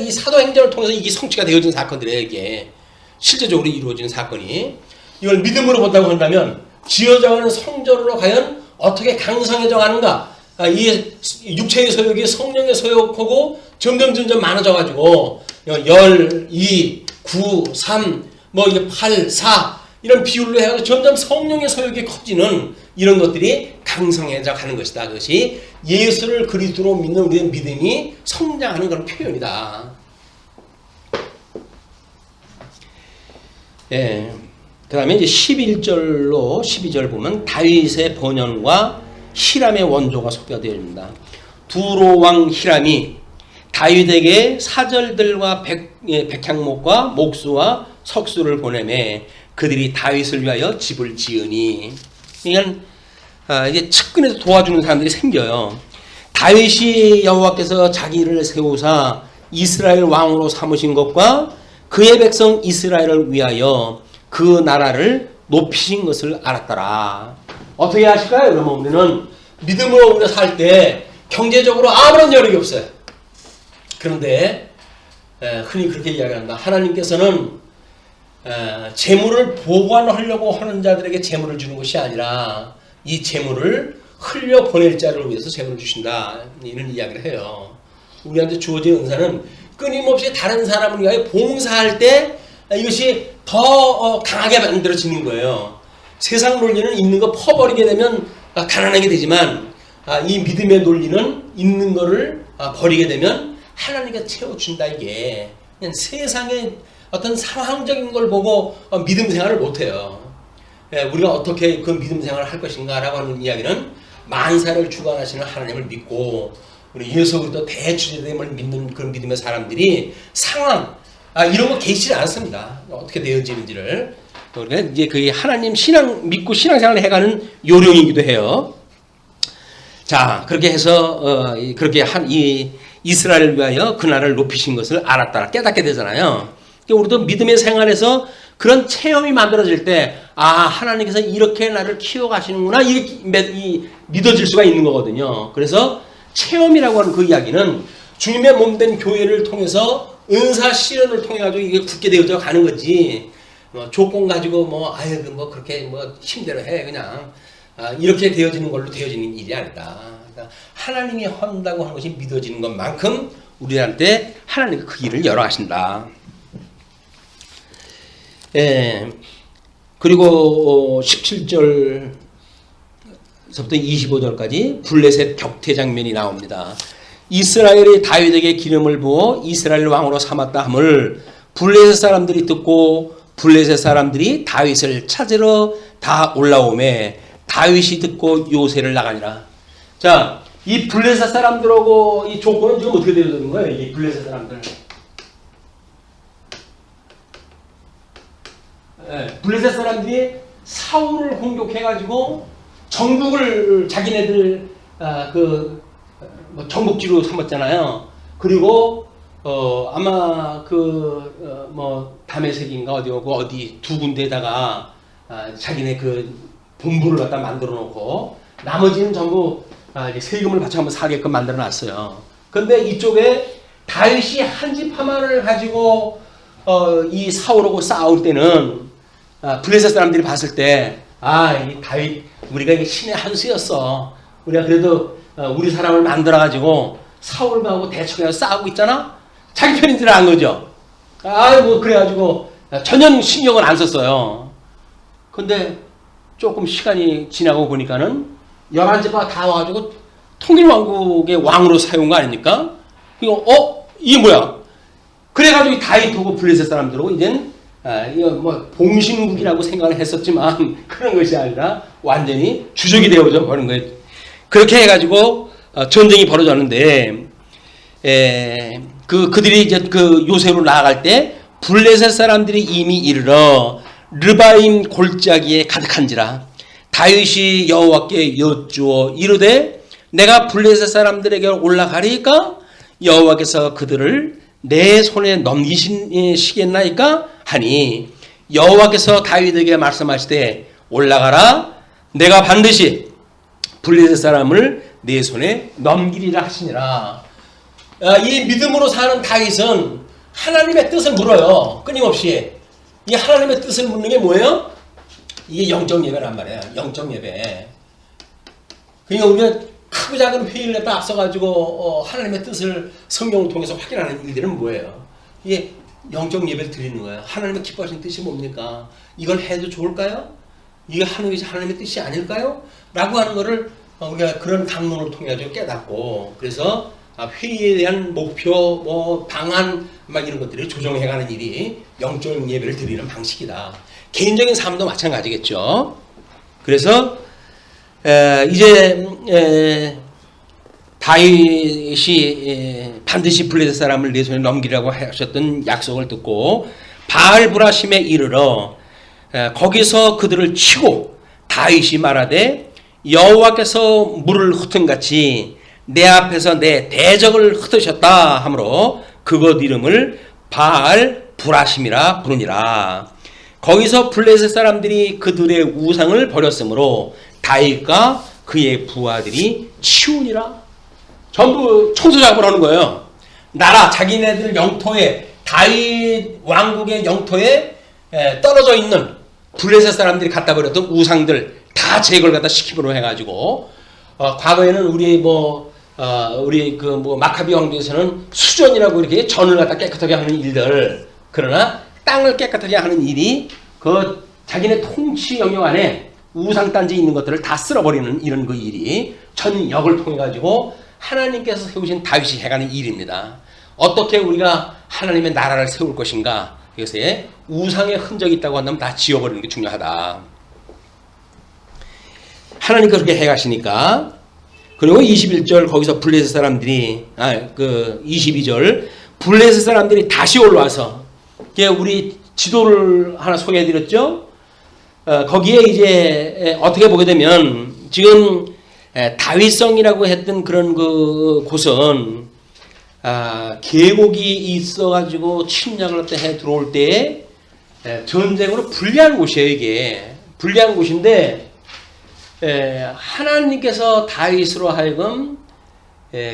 이 사도행전을 통해서 이게 성취가 되어진 사건들이에요. 이게 실제적으로 이루어지는 사건이. 이걸 믿음으로 본다고 한다면 지어져가는 성전으로 과연 어떻게 강성해져 가는가. 이 육체의 소욕이 성령의 소욕하고 점점 많아져가지고 12, 9, 3, 뭐 이게 8, 4 이런 비율로 해가지고 점점 성령의 소욕이 커지는 이런 것들이 강성해져 가는 것이다. 그것이 예수를 그리스도로 믿는 우리의 믿음이 성장하는 그런 표현이다. 예. 그 다음에 이제 11절로 12절 보면 다윗의 번연과 히람의 원조가 소개가 되어 있습니다. 두로 왕 히람이 다윗에게 사절들과 백향목과 목수와 석수를 보내매 그들이 다윗을 위하여 집을 지으니. 그러니까 이제 측근에서 도와주는 사람들이 생겨요. 다윗이 여호와께서 자기를 세우사 이스라엘 왕으로 삼으신 것과 그의 백성 이스라엘을 위하여 그 나라를 높이신 것을 알았더라. 어떻게 하실까요? 그러면 우리는 믿음으로 우리가 살 때 경제적으로 아무런 여력이 없어요. 그런데 흔히 그렇게 이야기합니다. 하나님께서는 재물을 보관하려고 하는 자들에게 재물을 주는 것이 아니라 이 재물을 흘려보낼 자를 위해서 재물을 주신다. 이런 이야기를 해요. 우리한테 주어진 은사는 끊임없이 다른 사람을 위하여 봉사할 때 이것이 더 강하게 만들어지는 거예요. 세상 논리는 있는 거 퍼버리게 되면 가난하게 되지만 이 믿음의 논리는 있는 거를 버리게 되면 하나님께 채워준다. 이게 그냥 세상의 어떤 상황적인 걸 보고 믿음 생활을 못해요. 우리가 어떻게 그 믿음 생활을 할 것인가 라고 하는 이야기는 만사를 주관하시는 하나님을 믿고 우리 예수 그리스도 대주제됨을 믿는 그런 믿음의 사람들이 상황 이런 거 계시지 않습니다. 어떻게 되어지는지를. 그러니까 이제 그게 하나님 신앙 믿고 신앙생활을 해가는 요령이기도 해요. 자, 그렇게 해서 그렇게 이 이스라엘을 위하여 그 나라를 높이신 것을 알았다, 깨닫게 되잖아요. 그러니까 우리도 믿음의 생활에서 그런 체험이 만들어질 때, 하나님께서 이렇게 나를 키워가시는구나, 이게 믿어질 수가 있는 거거든요. 그래서 체험이라고 하는 그 이야기는 주님의 몸된 교회를 통해서 은사 실현을 통해 가지고 이게 굳게 되어져 가는 거지. 조건 가지고 그렇게 힘대로 해 그냥 이렇게 되어지는 걸로 되어지는 일이 아니다. 그러니까 하나님이 한다고 하는 것이 믿어지는 것만큼 우리한테 하나님이 그 길을 열어가신다. 그리고 17절서부터 25절까지 블레셋 격퇴 장면이 나옵니다. 이스라엘이 다윗에게 기름을 부어 이스라엘 왕으로 삼았다 함을 블레셋 사람들이 듣고 블레셋 사람들이 다윗을 찾으러 다 올라오매 다윗이 듣고 요새를 나가니라. 자, 이 블레셋 사람들하고 이 조건은 지금 어떻게 되는 거예요? 이 블레셋 사람들. 블레셋 사람들이 사울을 공격해가지고 정복을 자기네들 정복지로 삼았잖아요. 그리고 아마 다메섹인가 어디 두 군데에다가 자기네 그 본부를 갖다 만들어 놓고 나머지는 전부 이제 세금을 바쳐가면 사게끔 만들어 놨어요. 근데 이쪽에 다윗이 한 집 하만을 가지고 이 사울하고 싸울 때는 블레셋 사람들이 봤을 때 이 다윗 우리가 이게 신의 한 수였어. 우리가 그래도 우리 사람을 만들어 가지고 사울하고 대척해서 싸우고 있잖아. 자기 편인 줄 안 거죠. 그래가지고 전혀 신경을 안 썼어요. 근데 조금 시간이 지나고 보니까는 11제파가 다 와가지고 통일왕국의 왕으로 사용 거 아닙니까? 이게 뭐야? 그래가지고 다윗하고 블레셋 사람들하고 이젠 이거 봉신국이라고 생각을 했었지만 그런 것이 아니라 완전히 주적이 되어져 버린 거예요. 그렇게 해가지고 전쟁이 벌어졌는데 그들이 이제 그 요새로 나아갈 때 블레셋 사람들이 이미 이르러 르바임 골짜기에 가득한지라 다윗이 여호와께 여쭈어 이르되 내가 블레셋 사람들에게 올라가리까 여호와께서 그들을 내 손에 넘기시겠나이까 하니 여호와께서 다윗에게 말씀하시되 올라가라 내가 반드시 블레셋 사람을 내 손에 넘기리라 하시니라. 이 믿음으로 사는 다윗은 하나님의 뜻을 물어요. 끊임없이. 이 하나님의 뜻을 묻는 게 뭐예요? 이게 영적 예배란 말이에요. 영적 예배. 그러니까 우리가 크고 작은 회의를 갖다 앞서가지고 하나님의 뜻을 성경을 통해서 확인하는 일들은 뭐예요? 이게 영적 예배를 드리는 거예요. 하나님의 기뻐하시는 뜻이 뭡니까? 이걸 해도 좋을까요? 이게 하나님의 뜻이 아닐까요? 라고 하는 거를 우리가 그런 강론을 통해 가지고 깨닫고 그래서 회의에 대한 목표, 뭐 방안 막 이런 것들을 조정해가는 일이 영적 예배를 드리는 방식이다. 개인적인 삶도 마찬가지겠죠. 그래서 이제 다윗이 반드시 블레셋 사람을 내 손에 넘기라고 하셨던 약속을 듣고 바알브라심에 이르러 거기서 그들을 치고 다윗이 말하되 여호와께서 물을 흩은 같이 내 앞에서 내 대적을 흩으셨다 하므로 그곳 이름을 바알브라심이라 부르니라. 거기서 블레셋 사람들이 그들의 우상을 버렸으므로 다윗과 그의 부하들이 치우니라. 전부 청소 작업을 하는 거예요. 나라 자기네들 영토에 다윗 왕국의 영토에 떨어져 있는 블레셋 사람들이 갖다 버렸던 우상들 다 제거를 갖다 시키므로 해가지고 과거에는 우리 마카비 왕조에서는 수전이라고 이렇게 전을 갖다 깨끗하게 하는 일들, 그러나 땅을 깨끗하게 하는 일이 그 자기네 통치 영역 안에 우상 단지 있는 것들을 다 쓸어버리는 이런 그 일이 전역을 통해 가지고 하나님께서 세우신 다윗이 해가는 일입니다. 어떻게 우리가 하나님의 나라를 세울 것인가? 이것에 우상의 흔적이 있다고 한다면 다 지워버리는 게 중요하다. 하나님 그렇게 해가시니까. 그리고 21절 거기서 블레셋 사람들이 22절 블레셋 사람들이 다시 올라와서 우리 지도를 하나 소개해드렸죠. 거기에 이제 어떻게 보게 되면 지금 다윗성이라고 했던 그런 그 곳은 계곡이 있어가지고 침략을 해 들어올 때 전쟁으로 불리한 곳이에요. 이게 불리한 곳인데 하나님께서 다윗으로 하여금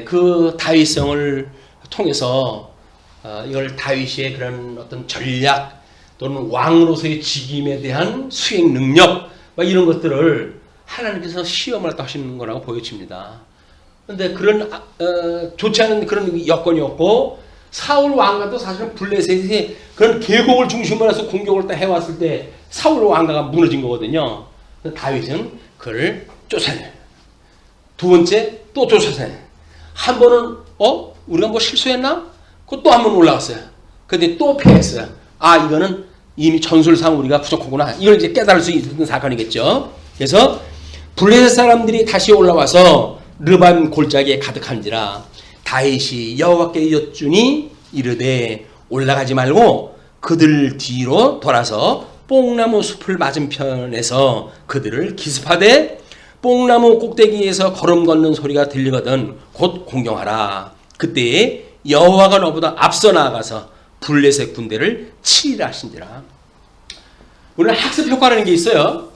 그 다윗성을 통해서 이걸 다윗의 그런 어떤 전략 또는 왕으로서의 직임에 대한 수행 능력 이런 것들을 하나님께서 시험을 하시는 거라고 보여집니다. 그런데 그런 좋지 않은 그런 여건이었고 사울 왕가도 사실은 블레셋이 그런 계곡을 중심으로 해서 공격을 딱 해왔을 때 사울 왕가가 무너진 거거든요. 다윗은 그를 쫓아내. 두 번째 또 쫓아내. 한 번은 우리가 뭐 실수했나? 그 또 한 번 올라갔어요. 근데 또 패했어요. 이거는 이미 전술상 우리가 부족하구나. 이걸 이제 깨달을 수 있는 사건이겠죠. 그래서 블레셋 사람들이 다시 올라와서 르반 골짜기에 가득한지라 다윗이 여호와께 여쭈니 이르되 올라가지 말고 그들 뒤로 돌아서 뽕나무 숲을 맞은편에서 그들을 기습하되 뽕나무 꼭대기에서 걸음 걷는 소리가 들리거든 곧 공경하라. 그때에 여호와가 너보다 앞서 나아가서 블레셋 군대를 치리라 하신지라. 우리는 학습 효과라는 게 있어요.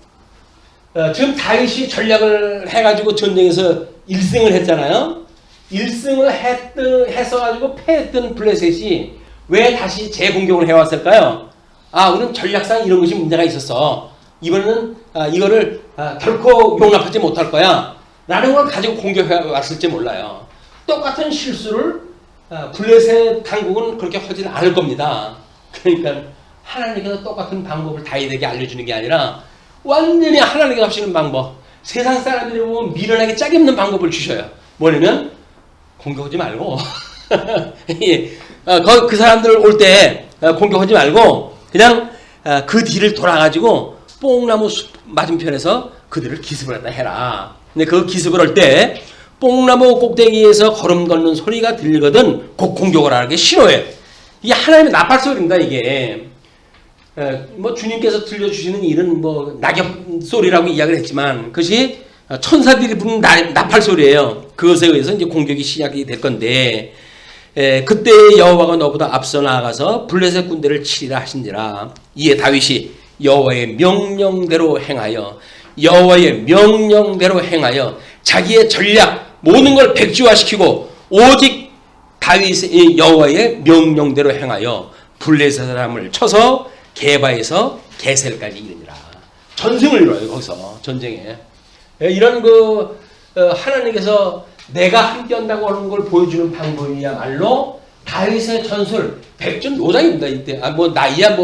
지금 다윗이 전략을 해가지고 전쟁에서 1승을 했잖아요. 1승을 해서 가지고 패했던 블레셋이 왜 다시 재공격을 해왔을까요? 우리는 전략상 이런 것이 문제가 있었어. 이번에는 이거를 결코 용납하지 못할 거야. 라는 걸 가지고 공격해 왔을지 몰라요. 똑같은 실수를 블레셋 당국은 그렇게 하지는 않을 겁니다. 그러니까 하나님께서 똑같은 방법을 다윗에게 알려주는 게 아니라 완전히 하나님께서 하시는 방법, 세상 사람들이 보면 미련하게 짝이 없는 방법을 주셔요. 뭐냐면 공격하지 말고 그 사람들 올 때 공격하지 말고 그냥 그 뒤를 돌아가지고 뽕나무 숲 맞은편에서 그들을 기습을 하다 해라. 근데 그 기습을 할 때 뽕나무 꼭대기에서 걸음 걷는 소리가 들리거든 곧 공격을 하는 게 신호예요. 이게 하나님의 나팔 소리입니다. 이게 뭐 주님께서 들려주시는 일은 뭐 낙엽 소리라고 이야기를 했지만 그것이 천사들이 부르는 나팔 소리예요. 그것에 의해서 이제 공격이 시작이 될 건데 그때 여호와가 너보다 앞서 나아가서 블레셋 군대를 치리라 하신지라. 이에 다윗이 여호와의 명령대로 행하여 자기의 전략 모든 걸 백지화시키고 오직 다윗의 여호와의 명령대로 행하여 블레셋 사람을 쳐서 게바에서 게셀까지 이르니라. 전승을 이뤄요. 거기서 전쟁에 이런 하나님께서 내가 함께 한다고 하는 걸 보여주는 방법이야말로 다윗의 전술 백전 노장입니다. 이때 나이야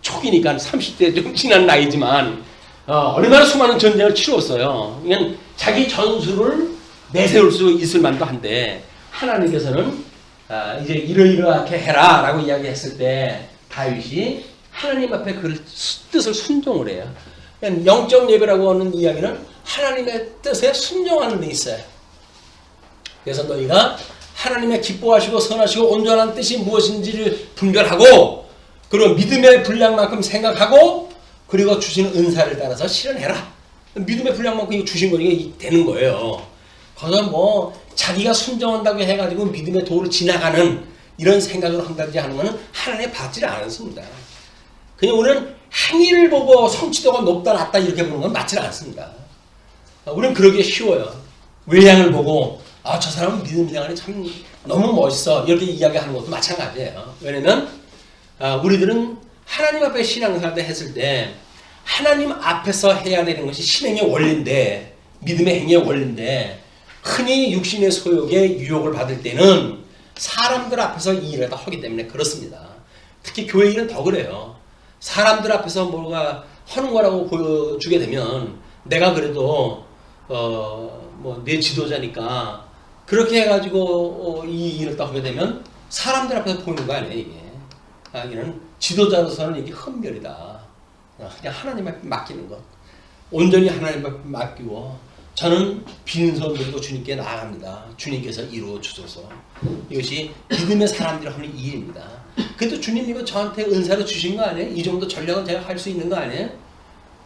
초기니까 30대 좀 지난 나이지만 얼마나 수많은 전쟁을 치루었어요. 그러니까 자기 전술을 내세울 수 있을 만도 한데 하나님께서는 이제 이러이러하게 해라라고 이야기했을 때 다윗이 하나님 앞에 그 뜻을 순종을 해요. 영적 예배라고 하는 이야기는 하나님의 뜻에 순종하는 데 있어요. 그래서 너희가 하나님의 기뻐하시고 선하시고 온전한 뜻이 무엇인지를 분별하고 그리고 믿음의 분량만큼 생각하고 그리고 주시는 은사를 따라서 실현해라. 믿음의 분량만큼 주신 거니까 되는 거예요. 거기서 뭐 자기가 순종한다고 해가지고 믿음의 도를 지나가는 이런 생각을 한다든지 하는 것은 하나님의 받지를 않습니다. 그냥 우리는 행위를 보고 성취도가 높다 낮다 이렇게 보는 건 맞지는 않습니다. 우리는 그러기 쉬워요. 외양을 보고 저 사람은 믿음 생활이 참 너무 멋있어 이렇게 이야기하는 것도 마찬가지예요. 왜냐면 우리들은 하나님 앞에 신앙생활을 했을 때 하나님 앞에서 해야 되는 것이 신행의 원리인데 믿음의 행위의 원리인데 흔히 육신의 소욕에 유혹을 받을 때는 사람들 앞에서 이 일을 다 하기 때문에 그렇습니다. 특히 교회 일은 더 그래요. 사람들 앞에서 뭐가 하는 거라고 보여주게 되면 내가 그래도 내 지도자니까 그렇게 해가지고 이 일을 딱 하게 되면 사람들 앞에서 보이는 거 아니에요. 이게 이는 지도자로서는 이게 흠결이다. 그냥 하나님 앞에 맡기는 것. 온전히 하나님 앞에 맡기고 저는 빈손 들고 주님께 나아갑니다. 주님께서 이루어 주소서. 이것이 믿음의 사람들이 하는 일입니다. 그래도 주님 이거 저한테 은사로 주신 거 아니에요? 이 정도 전략은 제가 할 수 있는 거 아니에요?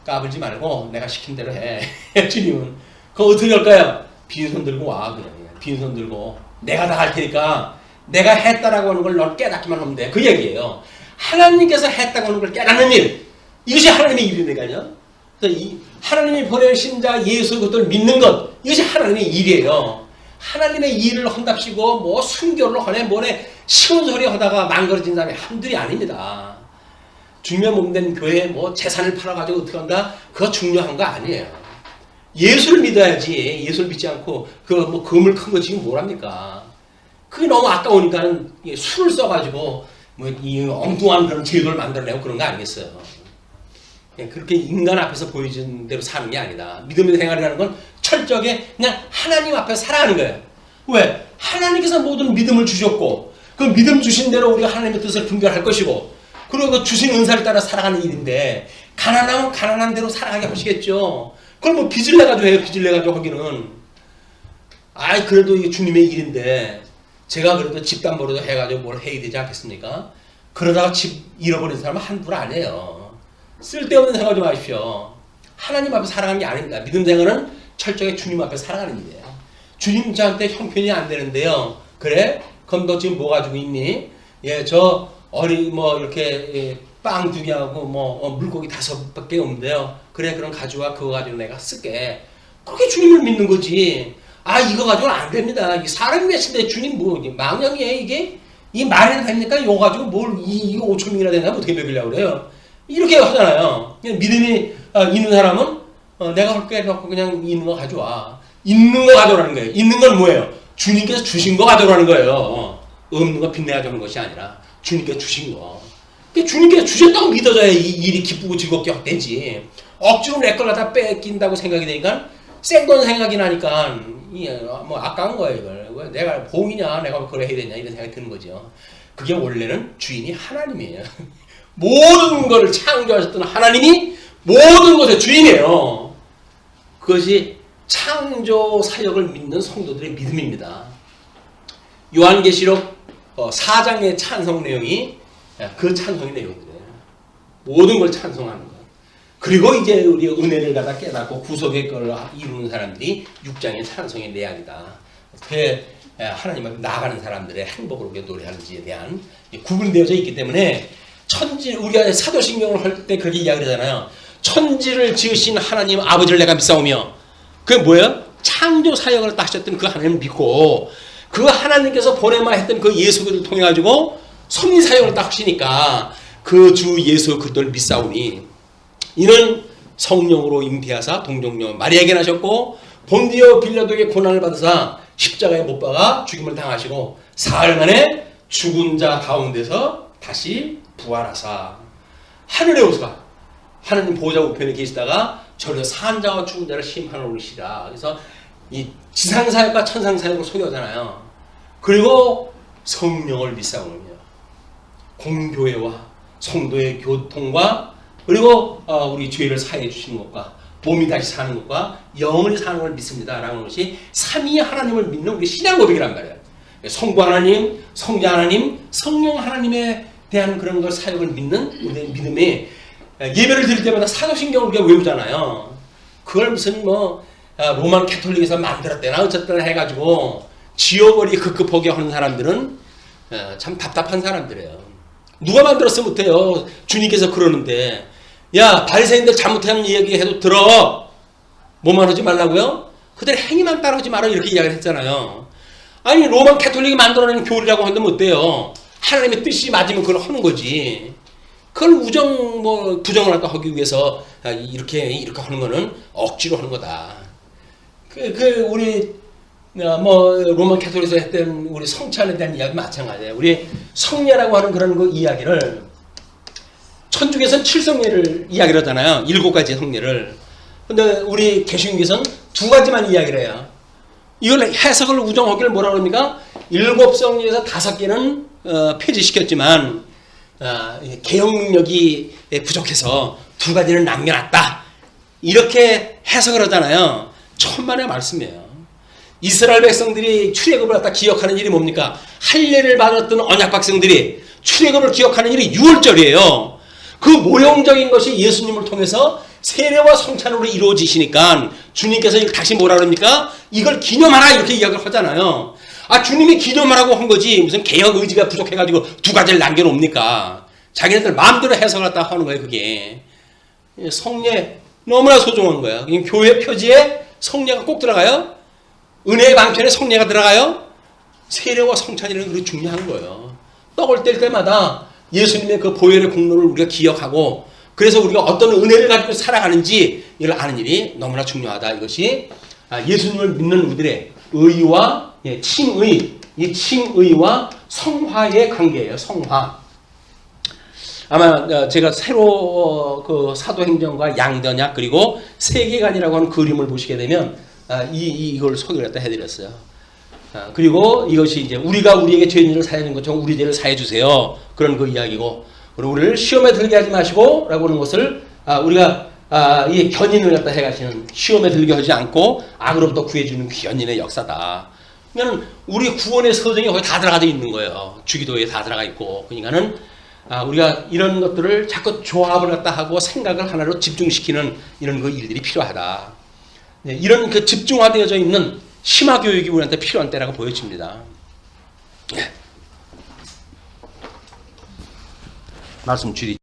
까불지 말고 내가 시킨 대로 해. 주님은 그거 어떻게 할까요? 빈손 들고 와. 그냥 빈손 들고 내가 다 할 테니까 내가 했다라고 하는 걸 넌 깨닫기만 하면 돼. 그 얘기예요. 하나님께서 했다고 하는 걸 깨닫는 일, 이것이 하나님의 일이니까요. 그래서 이 하나님이 보내신 자 예수 그것을 믿는 것, 이것이 하나님의 일이에요. 하나님의 일을 한답시고 뭐 순교를 하네 뭐네 쉬운 소리 하다가 망가진 사람이 한둘이 아닙니다. 중요한 몸된 교회에 뭐 재산을 팔아가지고 어떻게 한다? 그거 중요한 거 아니에요. 예수를 믿어야지. 예수를 믿지 않고 그 뭐 금을 큰 거 지금 뭐랍니까? 그게 너무 아까우니까는 술을 써가지고 뭐 이 엉뚱한 그런 제도를 만들어내고 그런 거 아니겠어요? 그렇게 인간 앞에서 보여준 대로 사는 게 아니다. 믿음의 생활이라는 건 철저하게 그냥 하나님 앞에 살아가는 거예요. 왜? 하나님께서 모든 믿음을 주셨고 그 믿음 주신 대로 우리가 하나님의 뜻을 분별할 것이고 그리고 그 주신 은사를 따라 살아가는 일인데 가난하면 가난한 대로 살아가게 하시겠죠. 그걸 뭐 빚을 내가지고 해요. 빚을 내가지고 하기는. 그래도 이게 주님의 일인데 제가 그래도 집담보로도 해가지고 뭘 해야 되지 않겠습니까? 그러다가 집 잃어버린 사람은 한둘 아니에요. 쓸데없는 생각 좀 하십시오. 하나님 앞에 살아가는 게 아닙니다. 믿음 생활은 철저하게 주님 앞에 살아가는 일이에요. 주님 저한테 형편이 안 되는데요. 그래? 그럼 너 지금 뭐 가지고 있니? 저 이렇게 빵 2개 하고 물고기 5밖에 없는데요. 그래 그럼 가져와. 그거 가지고 내가 쓸게. 그렇게 주님을 믿는 거지. 이거 가지고는 안 됩니다. 사람이 몇인데 주님 망령이에요 이게? 이 말이 됩니까? 이거 가지고 이거 5,000명이나 되나 어떻게 먹이려고 그래요? 이렇게 하잖아요. 그냥 믿음이 있는 사람은 내가 할게 해놓고 그냥 있는 거 가져와. 있는 거 가져오라는 거예요. 있는 건 뭐예요? 주님께서 주신 거 가져오라는 거예요. 없는 거 빚내가져오는 것이 아니라 주님께서 주신 거. 주님께서 주셨다고 믿어져야 이 일이 기쁘고 즐겁게 되지. 억지로 내 걸 갖다 뺏긴다고 생각이 되니까 생돈 생각이 나니까 아까운 거예요. 이걸 내가 봉이냐 내가 그걸 해야 되냐 이런 생각이 드는 거죠. 그게 원래는 주인이 하나님이에요. 모든 것을 창조하셨던 하나님이 모든 것의 주인이에요. 그것이 창조 사역을 믿는 성도들의 믿음입니다. 요한계시록 4장의 찬송 내용이 그 찬송의 내용이에요. 모든 걸 찬송하는 것. 그리고 이제 우리 은혜를 갖다 깨닫고 구속의 걸 이루는 사람들이 6장의 찬송의 내용이다. 어떻게 하나님 앞에 나아가는 사람들의 행복을 어떻게 노래하는지에 대한 구분되어져 있기 때문에 우리가 사도신경을 할 때 그렇게 이야기를 하잖아요. 천지를 지으신 하나님 아버지를 내가 믿사오며 그게 뭐예요? 창조 사역을 하셨던 그 하나님을 믿고 그 하나님께서 보내마 했던 그 예수 그리스도를 통해 가지고 섭리 사역을 딱 하시니까 그 주 예수 그리스도를 믿사오니 이는 성령으로 잉태하사 동정녀 마리아에게 나셨고 본디오 빌라도에게 고난을 받으사 십자가에 못 박아 죽임을 당하시고 사흘 만에 죽은 자 가운데서 다시 부활하사 하늘에 오사 하나님 보호자 우편에 계시다가 저를 산자와 죽은 자를 심판하러 오시라. 그래서 이 지상사역과 천상사역을 소개하잖아요. 그리고 성령을 믿사오느냐. 공교회와 성도의 교통과 그리고 우리 죄를 사해 주시는 것과 몸이 다시 사는 것과 영원히 사는 걸 믿습니다라는 것이 삼위 하나님을 믿는 우리 신앙 고백이란 말이에요. 성부 하나님, 성자 하나님, 성령 하나님에 대한 그런 걸 사역을 믿는 우리의 믿음에 예배를 드릴 때마다 사도신경을 우리가 외우잖아요. 그걸 무슨 로만 캐톨릭에서 만들었대나 어쨌든 해가지고 지워버리기 급급하게 하는 사람들은 참 답답한 사람들이에요. 누가 만들었어 못해요. 주님께서 그러는데 야 바리새인들 잘못한 이야기 해도 들어. 뭐만 하지 말라고요? 그들 행위만 따라하지 마라 이렇게 이야기를 했잖아요. 아니 로만 캐톨릭이 만들어낸 교리라고 하는데 뭐 어때요? 하나님의 뜻이 맞으면 그걸 하는 거지. 그걸 부정을 하기 위해서 이렇게 하는 거는 억지로 하는 거다. 우리 로만 캐톨릭에서 했던 우리 성찬에 대한 이야기 마찬가지예요. 우리 성례라고 하는 그런 그 이야기를 천주교에서는 7성례를 이야기를 하잖아요. 7가지 성례를. 근데 우리 개신교에서는 2가지만 이야기를 해요. 이걸 해석을 우정하기를 뭐라 그럽니까? 7성례에서 5개는 폐지시켰지만 개혁 능력이 부족해서 2가지는 남겨놨다. 이렇게 해석을 하잖아요. 천만의 말씀이에요. 이스라엘 백성들이 출애굽을 갖다 기억하는 일이 뭡니까? 할례를 받았던 언약 백성들이 출애굽을 기억하는 일이 유월절이에요. 그 모형적인 것이 예수님을 통해서 세례와 성찬으로 이루어지시니까 주님께서 이걸 다시 뭐라 그럽니까? 이걸 기념하라 이렇게 이야기를 하잖아요. 주님이 기념하라고 한 거지 무슨 개혁 의지가 부족해가지고 2가지를 남겨놓습니까? 자기네들 마음대로 해석을 갖다 하는 거예요. 그게 성례 너무나 소중한 거예요. 교회 표지에 성례가 꼭 들어가요. 은혜의 방편에 성례가 들어가요. 세례와 성찬이라는 게 중요한 거예요. 떡을 뗄 때마다 예수님의 그 보혈의 공로를 우리가 기억하고 그래서 우리가 어떤 은혜를 가지고 살아가는지 이걸 아는 일이 너무나 중요하다. 이것이 예수님을 믿는 우리들의 의와 칭의, 이 칭의와 성화의 관계예요. 성화. 아마 제가 새로 그 사도행전과 양전약 그리고 세계관이라고 하는 그림을 보시게 되면 이걸 소개를 갖다 해드렸어요. 그리고 이것이 이제 우리가 우리에게 죄인을 사해 준 것처럼 우리 죄를 사해 주세요. 그런 그 이야기고 그리고 우리를 시험에 들게 하지 마시고 라고 하는 것을 우리가 이 견인을 갖다 해가시는 시험에 들게 하지 않고 악으로부터 구해주는 견인의 역사다. 그러면 우리 구원의 서정이 거기 다 들어가 있는 거예요. 주기도에 다 들어가 있고 그러니까는 우리가 이런 것들을 자꾸 조합을 갖다 하고 생각을 하나로 집중시키는 이런 그 일들이 필요하다. 이런 그 집중화되어져 있는 심화 교육이 우리한테 필요한 때라고 보여집니다. 말씀 줄이.